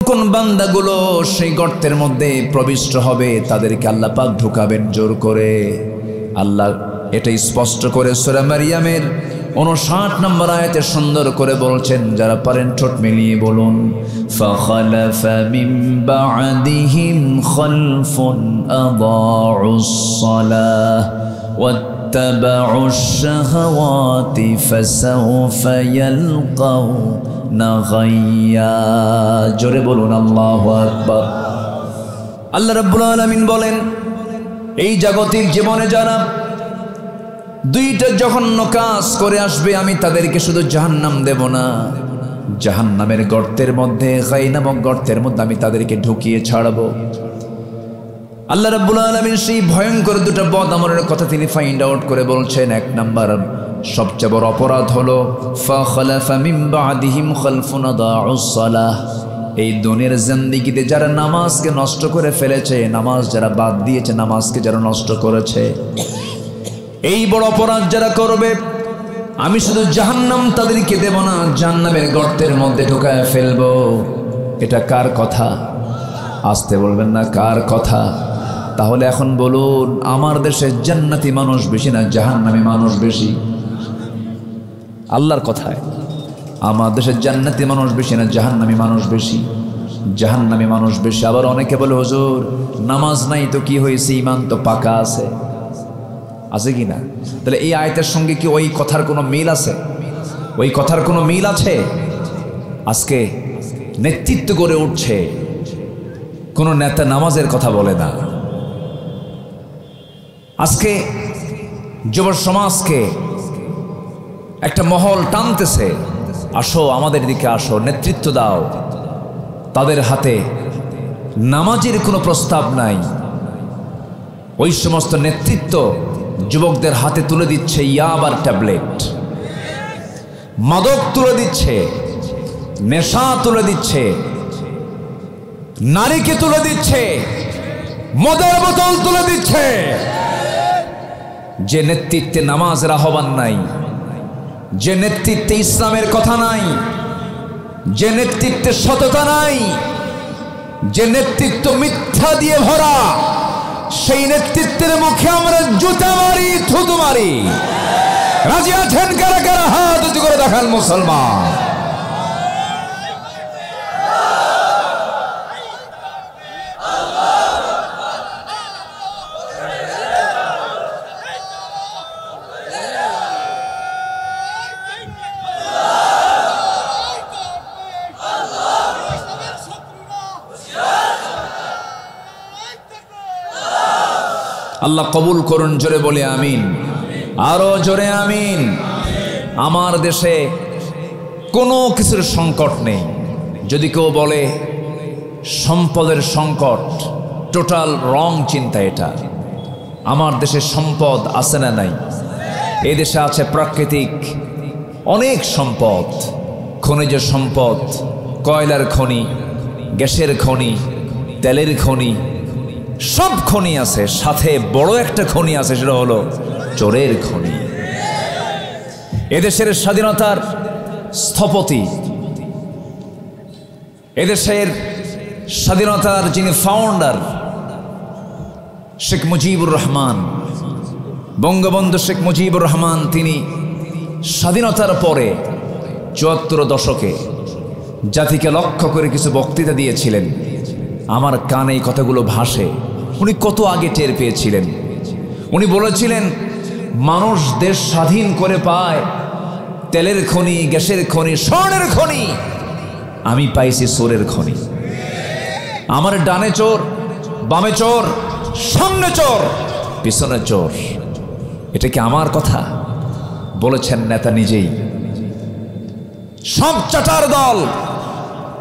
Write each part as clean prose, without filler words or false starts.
কোন বান্দাগুলো সেই গর্তের মধ্যে প্রবিষ্ট হবে তাদেরকে আল্লাহ পাক ঢুকাবেন জোর করে। আল্লাহ এটাই স্পষ্ট করে সূরা মারইয়ামের 59 নম্বর আয়াতে সুন্দর করে বলছেন, যারা পারেন ঠোঁট মিলিয়ে বলুন, ফাখালাফা মিন বা'দিহিম খালফুন আদাউস সালাহ ওয়াত্তাবাউশ শাহাওয়াতি ফাসাউফা ইয়ালকাউনা গায়্যা। জোরে বলুন আল্লাহু আকবার। আল্লাহ রাব্বুল আলামিন বলেন, এই জাগতিক জীবনে যারা দুইটা জঘন্য কাজ করে আসবে আমি তাদেরকে শুধু জাহান্নাম দেব না, জাহান্নামের গর্তের মধ্যে, গাই নামক গর্তের মধ্যে আমি তাদেরকে ঢুকিয়ে ছাড়বো। আল্লাহ রাব্বুল আলামিন সেই ভয়ঙ্কর দুটো বদ আমলের কথা তিনি ফাইন্ড আউট করে বলছেন। এক নাম্বার সবচেয়ে বড় অপরাধ হলো ফাখালাফা মিন বা'দিহিম খালফুন আদাউস সালাহ। এই দুনিয়ার জিন্দেগিতে যারা নামাজকে নষ্ট করে ফেলেছে, নামাজ যারা বাদ দিয়েছে, নামাজকে যারা নষ্ট করেছে, এই বড় অপরাধ যারা করবে আমি শুধু জাহান্নাম তাদেরকে দেব না, জাহান্নামের গর্তের মধ্যে ঢুকায় ফেলবো। এটা কার কথা? আসতে বলবেন না, কার কথা? তাহলে এখন বলুন, আমার দেশে জান্নাতি মানুষ বেশি না জাহান্নামী মানুষ বেশি? আল্লাহর কথায় আমার দেশে জান্নাতি মানুষ বেশি না জাহান্নামী মানুষ বেশি? জাহান্নামী মানুষ বেশি। আবার অনেকে বলে, হুজুর নামাজ নাই তো কি হয়েছে, ঈমান তো পাকা আছে। আছে কি না? তাহলে এই আয়াতের সঙ্গে কি ওই কথার কোনো মিল আছে? ওই কথার কোনো মিল আছে? আজকে নেতৃত্ব গড়ে উঠছে, কোনো নেতা নামাজের কথা বলে না। আজকে যুব সমাজকে একটা মহল টানতেছে, আসো আমাদের দিকে আসো, নেতৃত্ব দাও। তাদের হাতে নামাজের কোনো প্রস্তাব নাই। ওই সমস্ত নেতৃত্ব যুবকদের হাতে তুলে দিচ্ছে ইয়াবার ট্যাবলেট, মাদক তুলে দিচ্ছে, নেশা তুলে দিচ্ছে, নারীকে তুলে দিচ্ছে, মদের বোতল তুলে দিচ্ছে। যে নেতৃত্বে নামাজের আহ্বান নাই, যে নেতৃত্বে ইসলামের কথা নাই, যে নেতৃত্বে সততা নাই, যে নেতৃত্ব মিথ্যা দিয়ে ভরা, সেই নেতৃত্বের মুখে আমরা জুতা মারি, থুতু মারি। রাজি আছেন কারা কারা? হাত উঁচু করে দেখান মুসলমান। আল্লাহ কবুল করুন, জোরে বলে আমিন, আরো জোরে আমিন। আমার দেশে কোনো কিছুর সংকট নেই। যদি কেউ বলে সম্পদের সংকট, টোটাল রং চিন্তা এটা। আমার দেশে সম্পদ আছে না নাই? এই দেশে আছে প্রাকৃতিক অনেক সম্পদ, খনিজ সম্পদ, কয়লার খনি, গ্যাসের খনি, তেলের খনি, সব খনি আছে। সাথে বড় একটা খনি আছে, সেটা হলো চোরের খনি। এদেশের স্বাধীনতার স্থপতি, এদেশের স্বাধীনতার যিনি ফাউন্ডার শেখ মুজিবুর রহমান, বঙ্গবন্ধু শেখ মুজিবুর রহমান, তিনি স্বাধীনতার পরে ৭৪ দশকে জাতিকে লক্ষ্য করে কিছু বক্তৃতা দিয়েছিলেন। আমার কানে এই কথাগুলো ভাসে। উনি কত আগে টের পেয়েছিলেন। উনি বলেছিলেন, মানুষ দেশ স্বাধীন করে পায় তেলের খনি, গ্যাসের খনি, স্বর্ণের খনি, আমি পাইছি চোরের খনি। আমার ডানে চোর, বামে চোর, সামনে চোর, পিছনে চোর। এটা কি আমার কথা? বলেছেন নেতা নিজেই। সব চাটার দল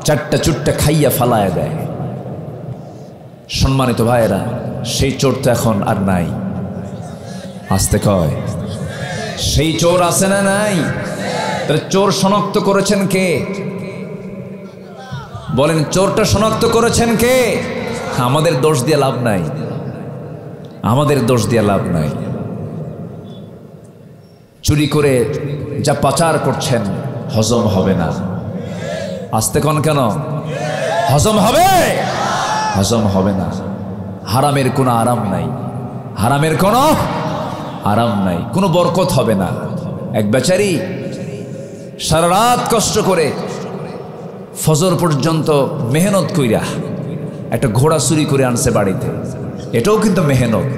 চারটা চুট্টা খাইয়া ফালায় দেয়। সম্মানিত ভাইয়েরা, সেই চোর তো এখন আর নাই। আসতে কয়, সেই চোর আছে না নাই? তাহলে চোর শনাক্ত করেছেন কে? বলেন, চোরটা শনাক্ত করেছেন কে? আমাদের দোষ দিয়ে লাভ নাই, আমাদের দোষ দিয়ে লাভ নাই। চুরি করে যা পাচার করছেন হজম হবে না। আসতে কোন কেন? হজম হবে? হজম হবে না। হারামের কোনো আরাম নাই, হারামের কোনো আরাম নাই, কোনো বরকত হবে না। এক বেচারি সারা রাত কষ্ট করে ফজর পর্যন্ত মেহনত কইরা একটা ঘোড়া চুরি করে আনছে বাড়িতে। এটাও কিন্তু মেহনত,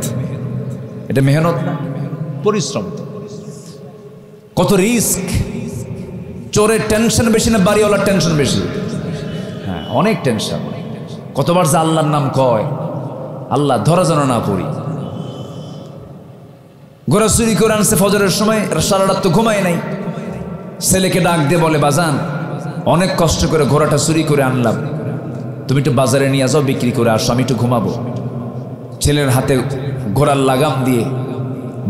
এটা মেহনত না, পরিশ্রম। কত রিস্ক। চোরের টেনশন বেশি না বাড়িওয়ালার টেনশন বেশি? হ্যাঁ, অনেক টেনশন। কতবার যে আল্লাহর নাম কয়, আল্লাহ ধরা যেন না পড়ি। ঘোড়া চুরি করে আনছে ফজরের সময়, সারা রাত তো ঘুমায় নাই। ছেলেকে ডাক দিয়ে বলে, বাজান অনেক কষ্ট করে ঘোড়াটা চুরি করে আনলাম, তুমি একটু বাজারে নিয়ে যাও, বিক্রি করে আসো, আমি একটু ঘুমাবো। ছেলের হাতে ঘোড়ার লাগাম দিয়ে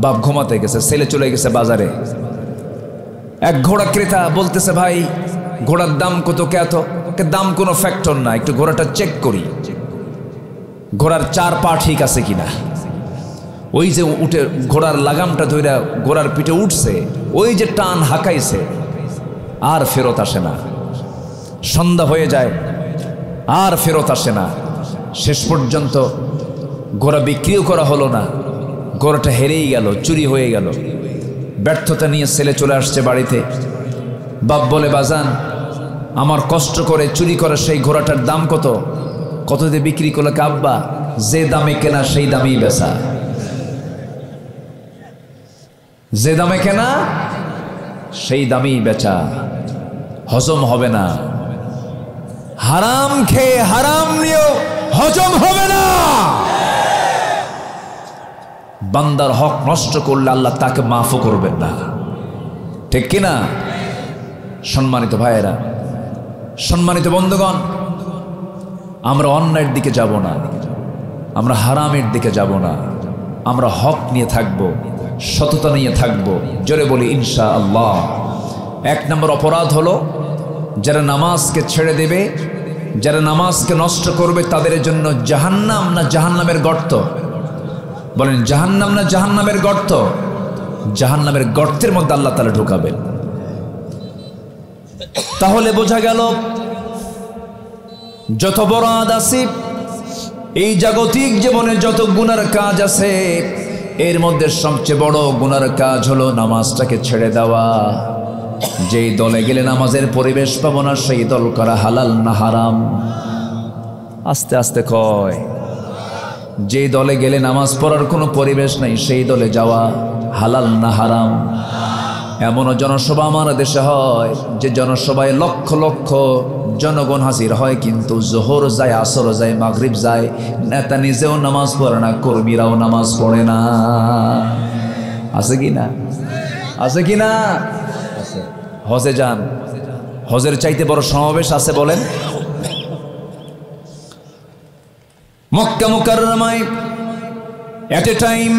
বাপ ঘুমাতে গেছে, ছেলে চলে গেছে বাজারে। এক ঘোড়া ক্রেতা বলতেছে, ভাই ঘোড়ার দাম কত? কত? দাম কোনো ফ্যাক্টর না, একটু ঘোড়াটা চেক করি, ঘোড়ার চার পা ঠিক আছে কিনা। ওই যে উঠে ঘোড়ার লাগামটা ধইরা ঘোড়ার পিঠে উঠছে, ওই যে টান হাঁকাইছে, আর ফেরত আসে না। সন্ধ্যা হয়ে যায়, আর ফেরত আসে না। শেষ পর্যন্ত ঘোড়া বিক্রিও করা হলো না, ঘোড়াটা হেরেই গেল, চুরি হয়ে গেল। ব্যর্থতা নিয়ে ছেলে চলে আসছে বাড়িতে। বাপ বলে, বাজান আমার কষ্ট করে চুরি করা সেই ঘোড়াটার দাম কত? কত দিয়ে বিক্রি করলে? আব্বা যে দামে কেনা সেই দামেই বেচা, যে দামে কেনা সেই দামেই বেচা। হজম হবে না। হারাম খেয়ে হারাম নিয়েও হজম হবে না। বান্দার হক নষ্ট করলে আল্লাহ তাকে মাফও করবেন না, ঠিক কিনা? সম্মানিত ভাইয়েরা, সম্মানিত বন্ধুগণ, আমরা অন্যায়ের দিকে যাব না, আমরা হারামের দিকে যাব না, আমরা হক নিয়ে থাকব, সততা নিয়ে থাকব। জোরে বলি ইনশাআল্লাহ। এক নম্বর অপরাধ হলো যারা নামাজকে ছেড়ে দেবে, যারা নামাজকে নষ্ট করবে, তাদের জন্য জাহান্নাম না জাহান্নামের গর্ত? বলেন জাহান্নাম না জাহান্নামের গর্ত? জাহান্নামের গর্তের মধ্যে আল্লাহ তাআলা ঢুকাবেন। তাহলে বোঝা গেল যত বড় আছে এই জাগতিক জীবনে, যত গুনার কাজ আছে, এর মধ্যে সবচেয়ে বড় গুনার কাজ হলো নামাজটাকে ছেড়ে দেওয়া। যেই দলে গেলে নামাজের পরিবেশ পাবো না, সেই দল করা হালাল না হারাম? আস্তে আস্তে কয়। যেই দলে গেলে নামাজ পড়ার কোনো পরিবেশ নাই, সেই দলে যাওয়া হালাল না হারাম? এমনও জনসভা আমার দেশে হয় যে জনসভায় লক্ষ লক্ষ জনগণ হাজির হয়, কিন্তু জোহর যায়, আসর যায়, মাগরিব যায়, নেতা নিজেও নামাজ পড়ে না, কর্মীরাও নামাজ পড়ে না। আছে কি না? আছে কি না? হজে যান, হজের চাইতে বড় সমাবেশ আছে বলেন? মক্কা মুকাররমায় এট এ টাইম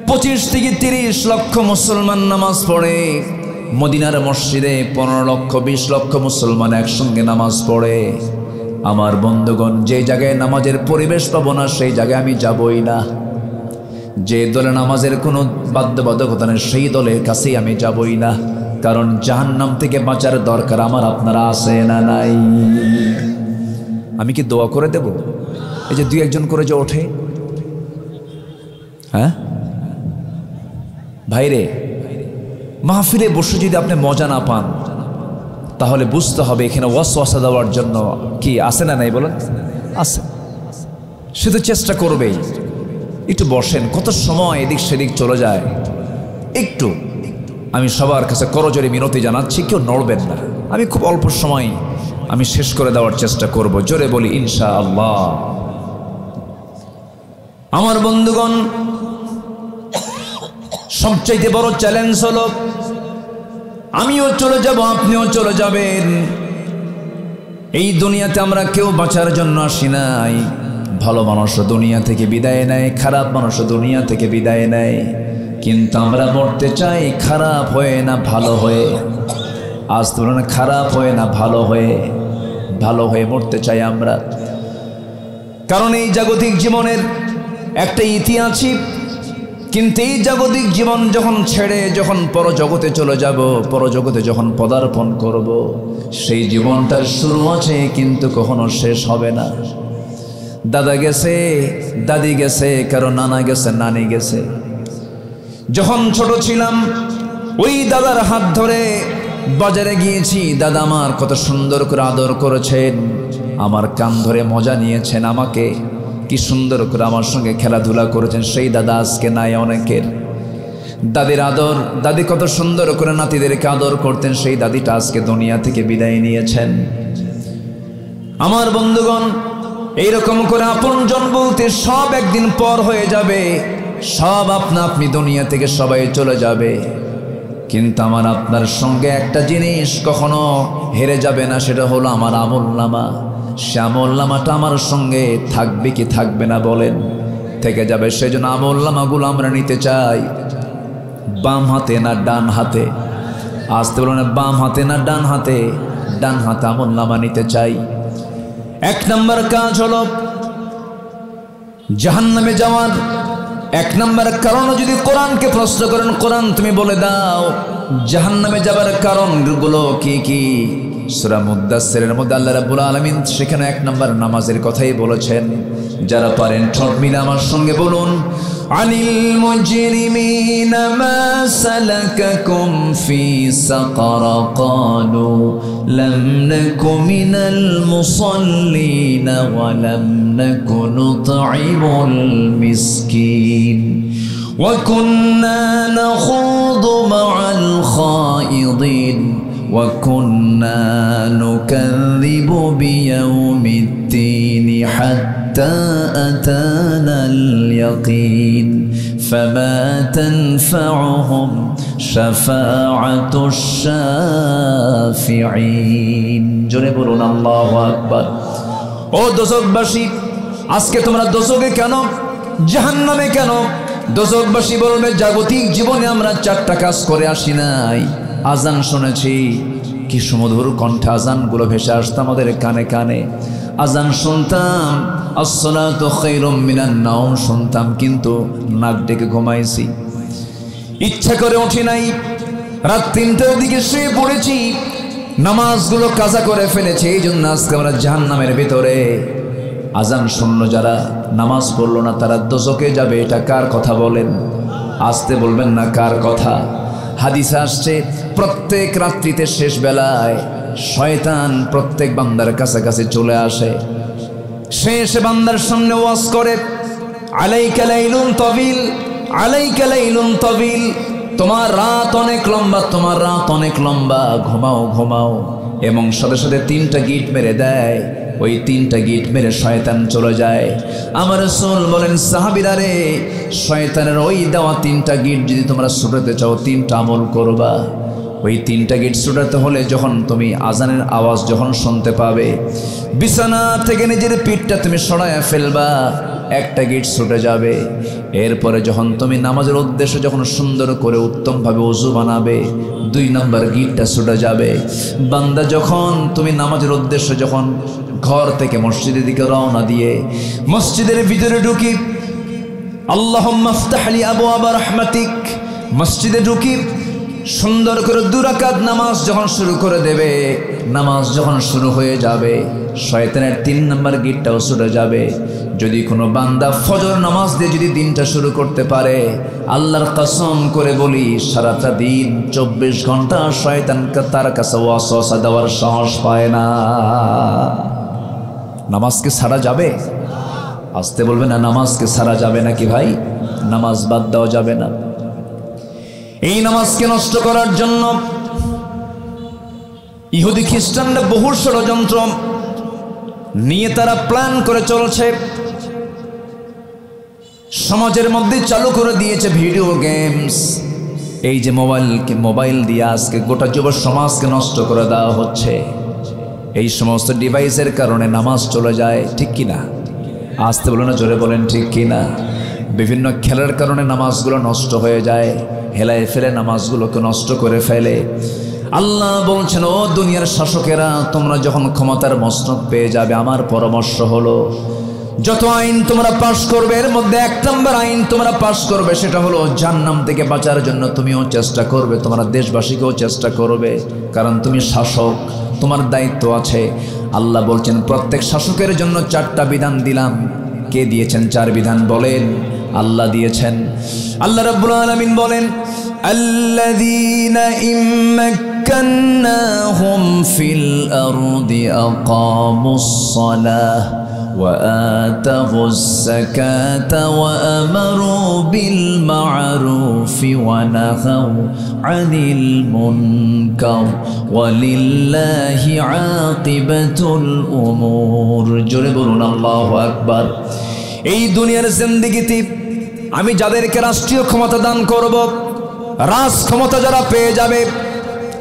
25 থেকে 30 লক্ষ মুসলমান নামাজ পড়ে। মদিনার মসজিদে 15 লক্ষ 20 লক্ষ মুসলমান একসঙ্গে নামাজ পড়ে। আমার বন্ধুগণ, যে জায়গায় নামাজের পরিবেশ পাবো না, সেই জায়গায় আমি যাবই না। যে দলে নামাজের কোনো বাধ্যবাধকতা নেই, সেই দলের কাছেই আমি যাবই না। কারণ জাহান্নাম থেকে বাঁচার দরকার আমার আপনারা আছে না নাই? আমি কি দোয়া করে দেব? এই যে 2-1 করে যে ওঠে, হ্যাঁ ভাইরে, মাহফিলে বসে যদি আপনি মজা না পান, তাহলে বুঝতে হবে এখানে ওয়াসওয়াসা দেওয়ার জন্য কি আছে না নাই? বলেন আছে। সে তো চেষ্টা করবেই। একটু বসেন, কত সময় এদিক সেদিক চলে যায়। একটু আমি সবার কাছে করজোরে মিনতি জানাচ্ছি, কেউ নড়বেন না। আমি খুব অল্প সময় আমি শেষ করে দেওয়ার চেষ্টা করব। জোরে বলি ইনশাআল্লাহ। আমার বন্ধুগণ, সবচাইতে বড় চ্যালেঞ্জ হলো আমিও চলে যাব, আপনিও চলে যাবেন। এই দুনিয়াতে আমরা কেউ বাঁচার জন্য আসি নাই। ভালো মানুষও দুনিয়া থেকে বিদায় নেয়, খারাপ মানুষও দুনিয়া থেকে বিদায় নেয়, কিন্তু আমরা মরতে চাই খারাপ হয়ে না ভালো হয়ে। আজ তুলনা খারাপ হয়ে না ভালো হয়ে, ভালো হয়ে মরতে চাই আমরা। কারণ এই জাগতিক জীবনের একটা ইতি আছে, কিন্তু এই জাগতিক জীবন যখন ছেড়ে যখন পরজগতে চলে যাব, পরজগতে যখন পদার্পণ করব, সেই জীবনটার শুরু আছে কিন্তু কখনো শেষ হবে না। দাদা গেছে, দাদি গেছে, কারো নানা গেছে, নানি গেছে। যখন ছোট ছিলাম ওই দাদার হাত ধরে বাজারে গিয়েছি, দাদা আমার কত সুন্দর করে আদর করেছেন, আমার কান ধরে মজা নিয়েছেন, আমাকে কি সুন্দর করে আমার সঙ্গে খেলাধুলা করেছেন। সেই দাদা আজকে নাই অনেকের। দাদির আদর, দাদি কত সুন্দর করে নাতিদেরকে আদর করতেন, সেই দাদিটা আজকে দুনিয়া থেকে বিদায় নিয়েছেন। আমার বন্ধুগণ, এইরকম করে আপনজন বলতে সব একদিন পর হয়ে যাবে, সব আপনা আপনি দুনিয়া থেকে সবাই চলে যাবে, কিন্তু আমার আপনার সঙ্গে একটা জিনিস কখনো হেরে যাবে না, সেটা হলো আমার আমলনামা। সে আমলনামাটা আমার সঙ্গে থাকবে কি থাকবে না বলেন? থেকে যাবে। সেই জন্য আমলনামাগুলো আমরা নিতে চাই বাম হাতে না ডান হাতে? আসতে বলুন, বাম হাতে না ডান হাতে? ডান হাতে আমলনামা নিতে চাই। এক নম্বর কাজ হলো জাহান্নামে যাওয়ার এক নম্বর কারণ। যদি কোরআনকে প্রশ্ন করেন, কোরআন তুমি বলে দাও জাহান্নামে যাবার কারণগুলো কি কি? সূরা মুদ্দাসসিরের মধ্যে আল্লাহ রাব্বুল আলামিন সেখানে এক নম্বর নামাজের কথাই বলেছেন। যারা পারেন ঠোঁট মিলে আমার সঙ্গে বলুন, আনিল মুজরিমিনা মা সালাকাকুম ফি সাকার ক্বালু লাম নাকু মিনাল মুসাল্লিনা ওয়া লাম নাকু নুতঈমুল মিসকিন ওয়া কুন্না নাখুদু মা'আল খায়িদিন وَكُنَّا نُكَذِّبُ بِيَوْمِ الدِّينِ حَتَّى أَتَانَا الْيَقِينُ فَمَا تَنفَعُهُمْ شَفَاعَةُ الشَّافِعِينَ। জোরে বলুন আল্লাহু আকবার। ও দোজখবাসী, আজকে তোমরা দোজখে কেন, জাহান্নামে কেন? দোজখবাসী বলবে, জাগতিক জীবনে আমরা 4টা কাজ করে আসি নাই। আজান শুনেছি, কি সুমধুর কণ্ঠে আজানগুলো ভেসে আসতো আমাদের কানে কানে। আজান শুনতাম, আসসালাতু খায়রুম মিনান নাওম শুনতাম, কিন্তু নাক ডেকে ঘুমাইছি, ইচ্ছা করে উঠি নাই। রাত 3টার দিকে শুয়ে পড়েছি, নামাজগুলো কাজা করে ফেলেছি। এই জন্য আজকে আমরা জাহান্নামের ভিতরে। আজান শুনলো যারা, নামাজ পড়লো না, তারা দোজখে যাবে। এটা কার কথা বলেন? আসতে বলবেন না কার কথা। হাদিসে আসছে, প্রত্যেক রাত্রিতে শেষ বেলায় শয়তান প্রত্যেক বান্দার কাছাকাছি চলে আসে। সে এসে বান্দার সামনে ওয়াজ করে, আলাইকা লাইলুন তাবিল, আলাইকা লাইলুন তাবিল, তোমার রাত অনেক লম্বা, তোমার রাত অনেক লম্বা, ঘুমাও ঘুমাও। এবং সাথে সাথে 3টা গিট মেরে দেয়। ওই 3টা গিট মেরে শয়তান চলে যায়। আমার রাসূল বলেন, সাহাবীরা রে, শয়তানের ওই দেওয়া 3টা গিট যদি তোমরা ছুটাতে চাও, 3টা আমল করবা। ওই 3টা গিট ছুটাতে হলে যখন তুমি আজানের আওয়াজ যখন শুনতে পাবে, বিছানা থেকে নিজের পিঠটা তুমি সরায়া ফেলবা, একটা গিট ছুটে যাবে। এরপরে যখন তুমি নামাজের উদ্দেশ্যে যখন সুন্দর করে উত্তমভাবে ওযু বানাবে, 2 নম্বর গিটটা ছুটে যাবে। বান্দা যখন তুমি নামাজের উদ্দেশ্যে যখন ঘর থেকে মসজিদের দিকে রওনা দিয়ে মসজিদের ভিতরে ঢুকি, আল্লাহুম্মা ইফতাহ লি আবওয়াবা রাহমাতিক, মসজিদে ঢুকি, সুন্দর করে 2 রাকাত নামাজ যখন শুরু করে দেবে, নামাজ যখন শুরু হয়ে যাবে, শয়তানের 3 নম্বর গিটটাও ছুটে যাবে। যদি কোনো বান্দা ফজর নামাজ দিয়ে যদি দিনটা শুরু করতে পারে, আল্লাহর কসম করে বলি, সারাটা দিন 24 ঘন্টা শয়তানকে তার কাছে ওয়াসওয়াসা দেওয়ার সাহস পায় না। নামাজকে ছাড়া যাবে? আসতে বলবে না, নামাজকে ছাড়া যাবে নাকি ভাই? নামাজ বাদ দেওয়া যাবে না। এই নামাজকে নষ্ট করার জন্য ইহুদি খ্রিস্টানরা বহু ষড়যন্ত্র নিয়ে তারা প্ল্যান করে চলছে। সমাজের মধ্যে চালু করে দিয়েছে ভিডিও গেমস। এই যে মোবাইল দিয়ে আজকে গোটা যুব সমাজকে নষ্ট করে দেওয়া হচ্ছে। এই সমস্ত ডিভাইসের কারণে নামাজ চলে যায়, ঠিক কিনা? আসতে বলো না, জোরে বলেন ঠিক কিনা? বিভিন্ন খেলার কারণে নামাজগুলো নষ্ট হয়ে যায়, হেলায় ফেলে নামাজগুলোকে নষ্ট করে ফেলে। আল্লাহ বলছেন, ও দুনিয়ার শাসকেরা, তোমরা যখন ক্ষমতার মসনদ পেয়ে যাবে, আমার পরামর্শ হলো যত আইন তোমরা পাশ করবে, এর মধ্যে 1 নম্বর আইন তোমরা পাশ করবে, সেটা হলো জাহান্নাম থেকে বাঁচার জন্য তুমিও চেষ্টা করবে, তোমরা দেশবাসীকেও চেষ্টা করবে, কারণ তুমি শাসক। তোমার দায়িত্ব আছে। আল্লাহ বলছেন প্রত্যেক শাসকের জন্য 4টা বিধান দিলাম। কে দিয়েছেন 4 বিধান বলেন? আল্লাহ দিয়েছেন। আল্লাহ রাব্বুল আলামিন বলেন, আল্লাযীনা ইম্মাক্কান্নাহুম ফিল আরদি আকামুস সালাহ ওয়া আতাউস যাকাতা ওয়া আমারু বিল মা'রুফি ওয়া নাহাউ আনিল মুনকার ওয়ালিল্লাহি আকিবাতুল উমুর। জোরে বলুন আল্লাহু আকবার। এই দুনিয়ার জিন্দেগিতে আমি যাদেরকে রাষ্ট্রীয় ক্ষমতা দান করব, রাজ ক্ষমতা যারা পেয়ে যাবে,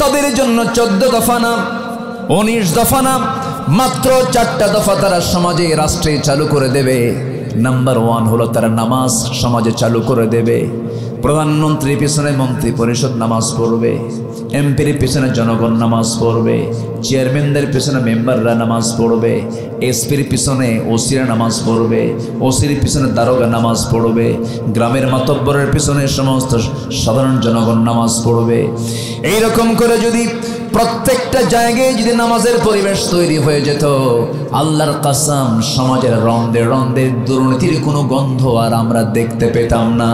তাদের জন্য 14 দফা না, 19 দফা না, মাত্র 4টা দফা তারা সমাজে রাষ্ট্রে চালু করে দেবে। নাম্বার 1 হলো তারা নামাজ সমাজে চালু করে দেবে। প্রধানমন্ত্রীর পিছনে মন্ত্রী পরিষদ নামাজ পড়বে, এমপির পিছনে জনগণ নামাজ পড়বে, চেয়ারম্যানদের পিছনে মেম্বাররা নামাজ পড়বে, এসপির পিছনে ওসিরা নামাজ পড়বে, ওসির পিছনে দারোগা নামাজ পড়বে, গ্রামের মাতব্বরের পিছনে সমস্ত সাধারণ জনগণ নামাজ পড়বে। এইরকম করে যদি প্রত্যেকটা জায়গায় যদি নামাজের পরিবেশ তৈরি হয়ে যেত, আল্লাহর কসম সমাজের রন্দে রন্দে দুর্নীতির কোনো গন্ধ আর আমরা দেখতে পেতাম না।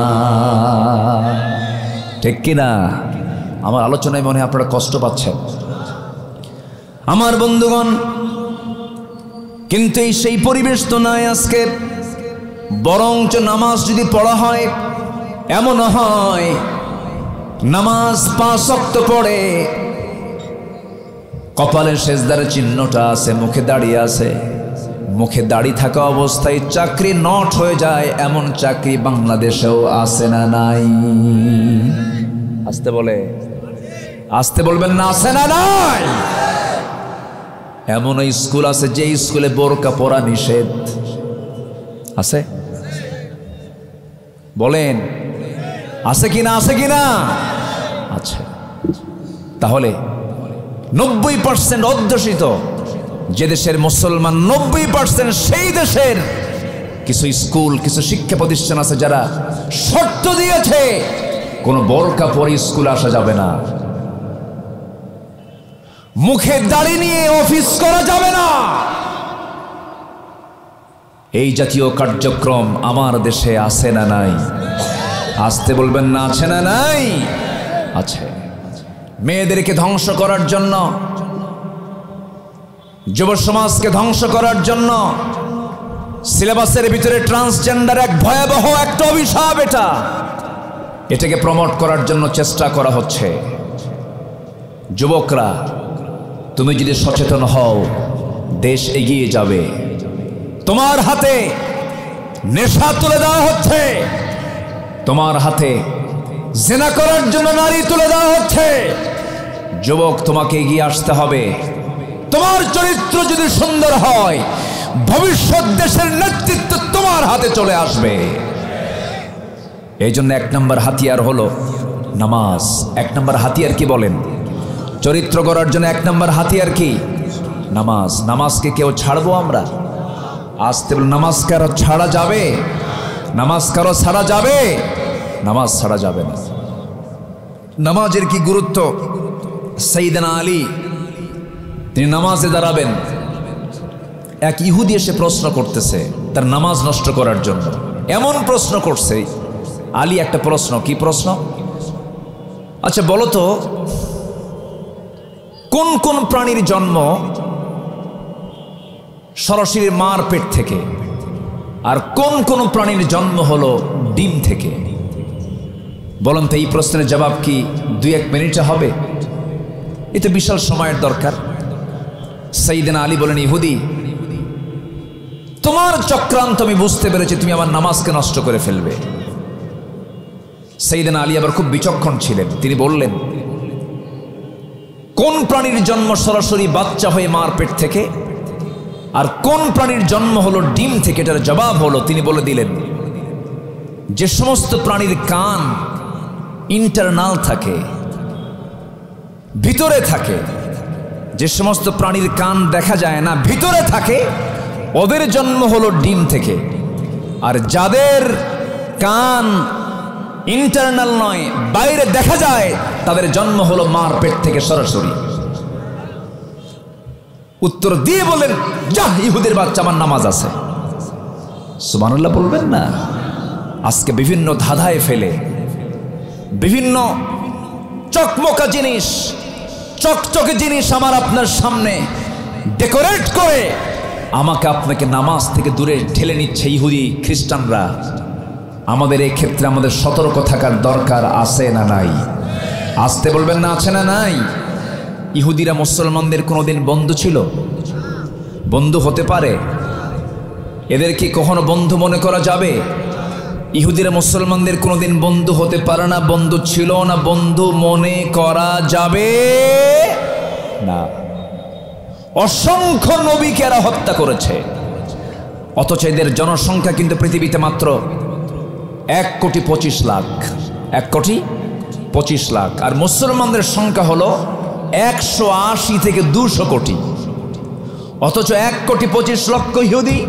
ঠিক কিনা? আমার আলোচনায় মনে হয় আপনারা কষ্ট পাচ্ছেন আমার বন্ধুগণ, কিন্তু সেই পরিবেশ তো নাই আজকে। বরঞ্চ নামাজ যদি পড়া হয়, এমন হয় নামাজ 5 ওয়াক্ত পড়ে, কপালে সেজদার চিহ্নটা আছে, মুখে দাড়ি আছে, মুখে দাড়ি থাকা অবস্থায় চাকরি নট হয়ে যায়, এমন চাকরি বাংলাদেশেও আছে না নাই? আসতে বলে, আসতে বলবেন না, আছে না নাই? এমন স্কুল আছে যে স্কুলে বোরকা পরা নিষেধ আছে, বলেন আছে কিনা? আছে কিনা? আচ্ছা, তাহলে 90% অধ্যুষিত যে দেশের মুসলমান 90%, সেই দেশের কিছু স্কুল, কিছু শিক্ষা প্রতিষ্ঠান আছে যারা শর্ত দিয়েছে কোনো বোরকা পরে স্কুলে আসা যাবে না, মুখে দাড়ি নিয়ে অফিস করা যাবে না। এই জাতীয় কার্যক্রম আমার দেশে আছে না নাই? আসতে বলবেন না, আছে না নাই? আছে। মেয়েদেরকে ধ্বংস করার জন্য, যুব সমাজকে ধ্বংস করার জন্য সিলেবাসের ভিতরে ট্রান্সজেন্ডার এক ভয়াবহ একটা অভিশাপ। এটাকে প্রমোট করার জন্য চেষ্টা করা হচ্ছে। যুবকরা, তুমি যদি সচেতন হও, দেশ এগিয়ে যাবে। তোমার হাতে নেশা তুলে দেওয়া হচ্ছে, তোমার হাতে জিনা করার জন্য নারী তুলে দেওয়া হচ্ছে। যুবক, তোমাকে এগিয়ে আসতে হবে। তোমার চরিত্র যদি সুন্দর হয়, ভবিষ্যৎ দেশের নেতৃত্ব তোমার হাতে চলে আসবে। এই জন্য 1 নম্বর হাতিয়ার হলো নামাজ। 1 নম্বর হাতিয়ার কি বলেন? চরিত্র গড়ার জন্য 1 নম্বর হাতিয়ার কি? নামাজ। নামাজকে কেউ ছাড়বো আমরা? আসতে বল, নামাজ কারো ছাড়া যাবে? নামাজ কারো ছাড়া যাবে? নামাজ ছাড়া যাবে না। নামাজের কি গুরুত্ব! সাইয়েদনা আলী তিনি নামাজে দাঁড়াবেন, এক ইহুদি এসে প্রশ্ন করতেছে তার নামাজ নষ্ট করার জন্য। এমন প্রশ্ন করছে আলী, একটা প্রশ্ন। কি প্রশ্ন? আচ্ছা বলো তো, কোন কোন প্রাণীর জন্ম সরাসরি মার পেট থেকে, আর কোন কোন প্রাণীর জন্ম হলো ডিম থেকে? বলুন তো, এই প্রশ্নের জবাব কি 2-1 মিনিটে হবে? এতে বিশাল সময়ের দরকার। সাইয়েদনা আলী বলেন, ইহুদি, তোমার চক্রান্ত আমি বুঝতে পেরেছি, তুমি আমার নামাজকে নষ্ট করে ফেলবে। সাইয়েদনা আলী আবার খুব বিচক্ষণ ছিলেন, তিনি বললেন, কোন প্রাণীর জন্ম সরাসরি বাচ্চা হয়ে মার পেট থেকে, আর কোন প্রাণীর জন্ম হলো ডিম থেকে? এটার জবাব হলো, তিনি বলে দিলেন, যে সমস্ত প্রাণীর কান ইন্টারনাল থাকে, ভিতরে থাকে, যে সমস্ত প্রাণীর কান দেখা যায় না, ভিতরে থাকে, ওদের জন্ম হলো ডিম থেকে। আর যাদের কান ইন্টারনাল নয়, বাইরে দেখা যায়, তাদের জন্ম হলো মার পেট থেকে সরাসরি। উত্তর দিয়ে বলেন, যা ইহুদের বাচ্চা, আমার নামাজ আছে। সুবহানাল্লাহ বলবেন না? আজকে বিভিন্ন ধাঁধায় ফেলে, বিভিন্ন চকমকা জিনিস, চকচকে জিনিস আমার আপনার সামনে ডেকোরেট করে আমাকে আপনাকে নামাজ থেকে দূরে ঠেলে নিচ্ছে ইহুদি খ্রিস্টানরা। আমাদের এই ক্ষেত্রে আমাদের সতর্ক থাকার দরকার আছে না নাই? আসতে বলবেন না, আছে না নাই? ইহুদিরা মুসলমানদের কোনোদিন বন্ধু ছিল? বন্ধু হতে পারে? এদের কি কখনো বন্ধু মনে করা যাবে? ইহুদিরা মুসলমানদের কোনোদিন বন্ধু হতে পারে না, বন্ধু ছিল না, বন্ধু মনে করা যাবে না। অসংখ্য নবীকে এরা হত্যা করেছে, অথচ এদের জনসংখ্যা কিন্তু পৃথিবীতে মাত্র 1,25,00,000। 1,25,00,000। আর মুসলমানদের সংখ্যা হলো 180 থেকে 200 কোটি। অথচ 1,25,00,000 ইহুদি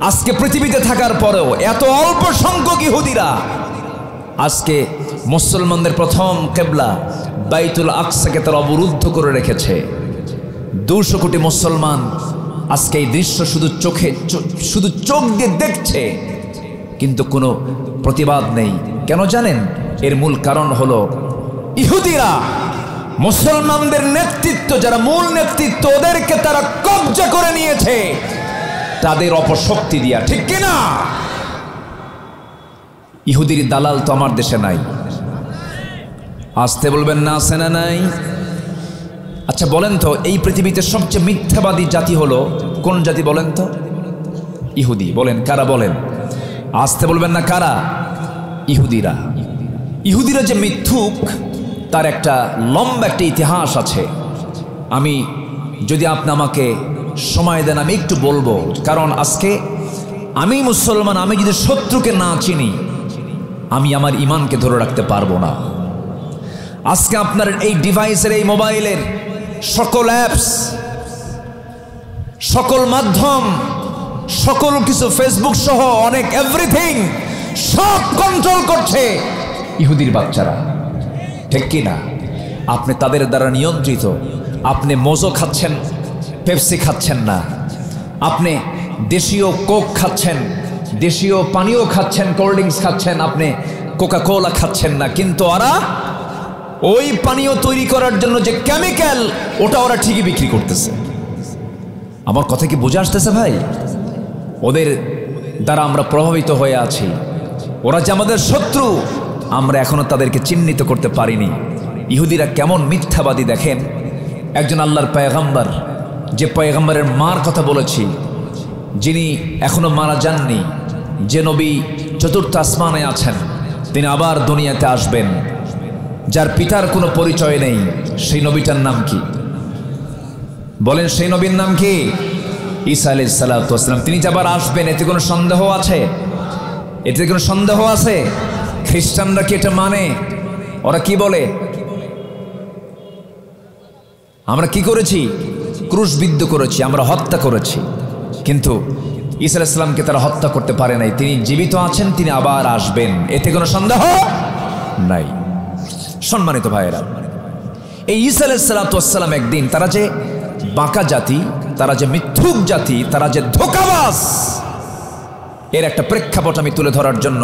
আজকে পৃথিবীতে থাকার পরেও এত অল্প সংখ্যক ইহুদিরা আজকে মুসলমানদের প্রথম কিবলা বাইতুল আকসাকে তারা অবরুদ্ধ করে রেখেছে। 200 কোটি মুসলমান আজকে এই দৃশ্য শুধু চোখ দিয়ে দেখছে, কিন্তু কোনো প্রতিবাদ নেই। কেন জানেন? এর মূল কারণ হলো ইহুদিরা মুসলমানদের নেতৃত্ব, যারা মূল নেতৃত্ব, ওদেরকে তারা কব্জা করে নিয়েছে তাদের অপশক্তি দিয়া। ঠিক কিনা? ইহুদির দালাল তো আমার দেশে নাই। আসতে বলবেন না, আছে না নাই? আচ্ছা বলেন তো, এই পৃথিবীতে সবচেয়ে মিথ্যাবাদী জাতি হলো কোন জাতি বলেন তো? ইহুদি। বলেন কারা? বলেন। আসতে বলবেন না, কারা? ইহুদিরা। ইহুদিরা যে মিথ্যুক তার একটা লম্বা একটা ইতিহাস আছে। আমি যদি আপনি আমাকে সময় দেন আমি একটু বলবো, কারণ আজকে আমি মুসলমান, আমি যদি শত্রুকে না চিনি আমি আমার ইমানকে ধরে রাখতে পারবো না। আজকে আপনার এই ডিভাইসের, এই মোবাইলের সকল অ্যাপস, সকল মাধ্যম, সকল কিছু, ফেসবুক সহ অনেক এভরিথিং সব কন্ট্রোল করছে ইহুদির বাচ্চারা। ঠিক কি না? আপনি তাদের দ্বারা নিয়ন্ত্রিত। আপনি মোজো খাচ্ছেন, পেপসি খাচ্ছেন না। আপনি দেশীয় কোক খাচ্ছেন, দেশীয় পানীয় খাচ্ছেন, কোল্ড ড্রিঙ্কস খাচ্ছেন, আপনি কোকা কোলা খাচ্ছেন না। কিন্তু ওরা ওই পানীয় তৈরি করার জন্য যে কেমিক্যাল, ওটা ওরা ঠিকই বিক্রি করতেছে। আমার কথা কি বোঝা আসতেছে ভাই? ওদের দ্বারা আমরা প্রভাবিত হয়ে আছি। ওরা যে আমাদের শত্রু, আমরা এখনো তাদেরকে চিহ্নিত করতে পারিনি। ইহুদিরা কেমন মিথ্যাবাদী দেখেন। একজন আল্লাহর পয়গম্বর, যে পয়গম্বরের মার কথা বলেছি, যিনি এখনো মারা যাননি, যে নবী চতুর্থ আসমানে আছেন, তিনি আবার দুনিয়াতে আসবেন, যার পিতার কোনো পরিচয় নেই, সেই নবীটার নাম কি? বলেন, সেই নবীর নাম কি? ঈসা আলাইহিস সালাতু ওয়াস সালাম। তিনি যে আবার আসবেন, এতে কোনো সন্দেহ আছে? এতে কোনো সন্দেহ আছে? খ্রিস্টানরা কি এটা মানে? ওরা কি বলে? আমরা কি করেছি? ক্রুশবিদ্ধ করেছি, আমরা হত্যা করেছি। কিন্তু ঈসা আলাইহিস সালামকে তারা হত্যা করতে পারে নাই। তিনি জীবিত আছেন, তিনি আবার আসবেন, এতে কোনো সন্দেহ নাই। সম্মানিত ভাইয়েরা, এই ঈসা আলাইহিস সালাতু ওয়াস সালাম একদিন, তারা যে বাঁকা জাতি, তারা যে মিথ্যুক জাতি, তারা যে ধোঁকাবাজ, এর একটা প্রেক্ষাপট আমি তুলে ধরার জন্য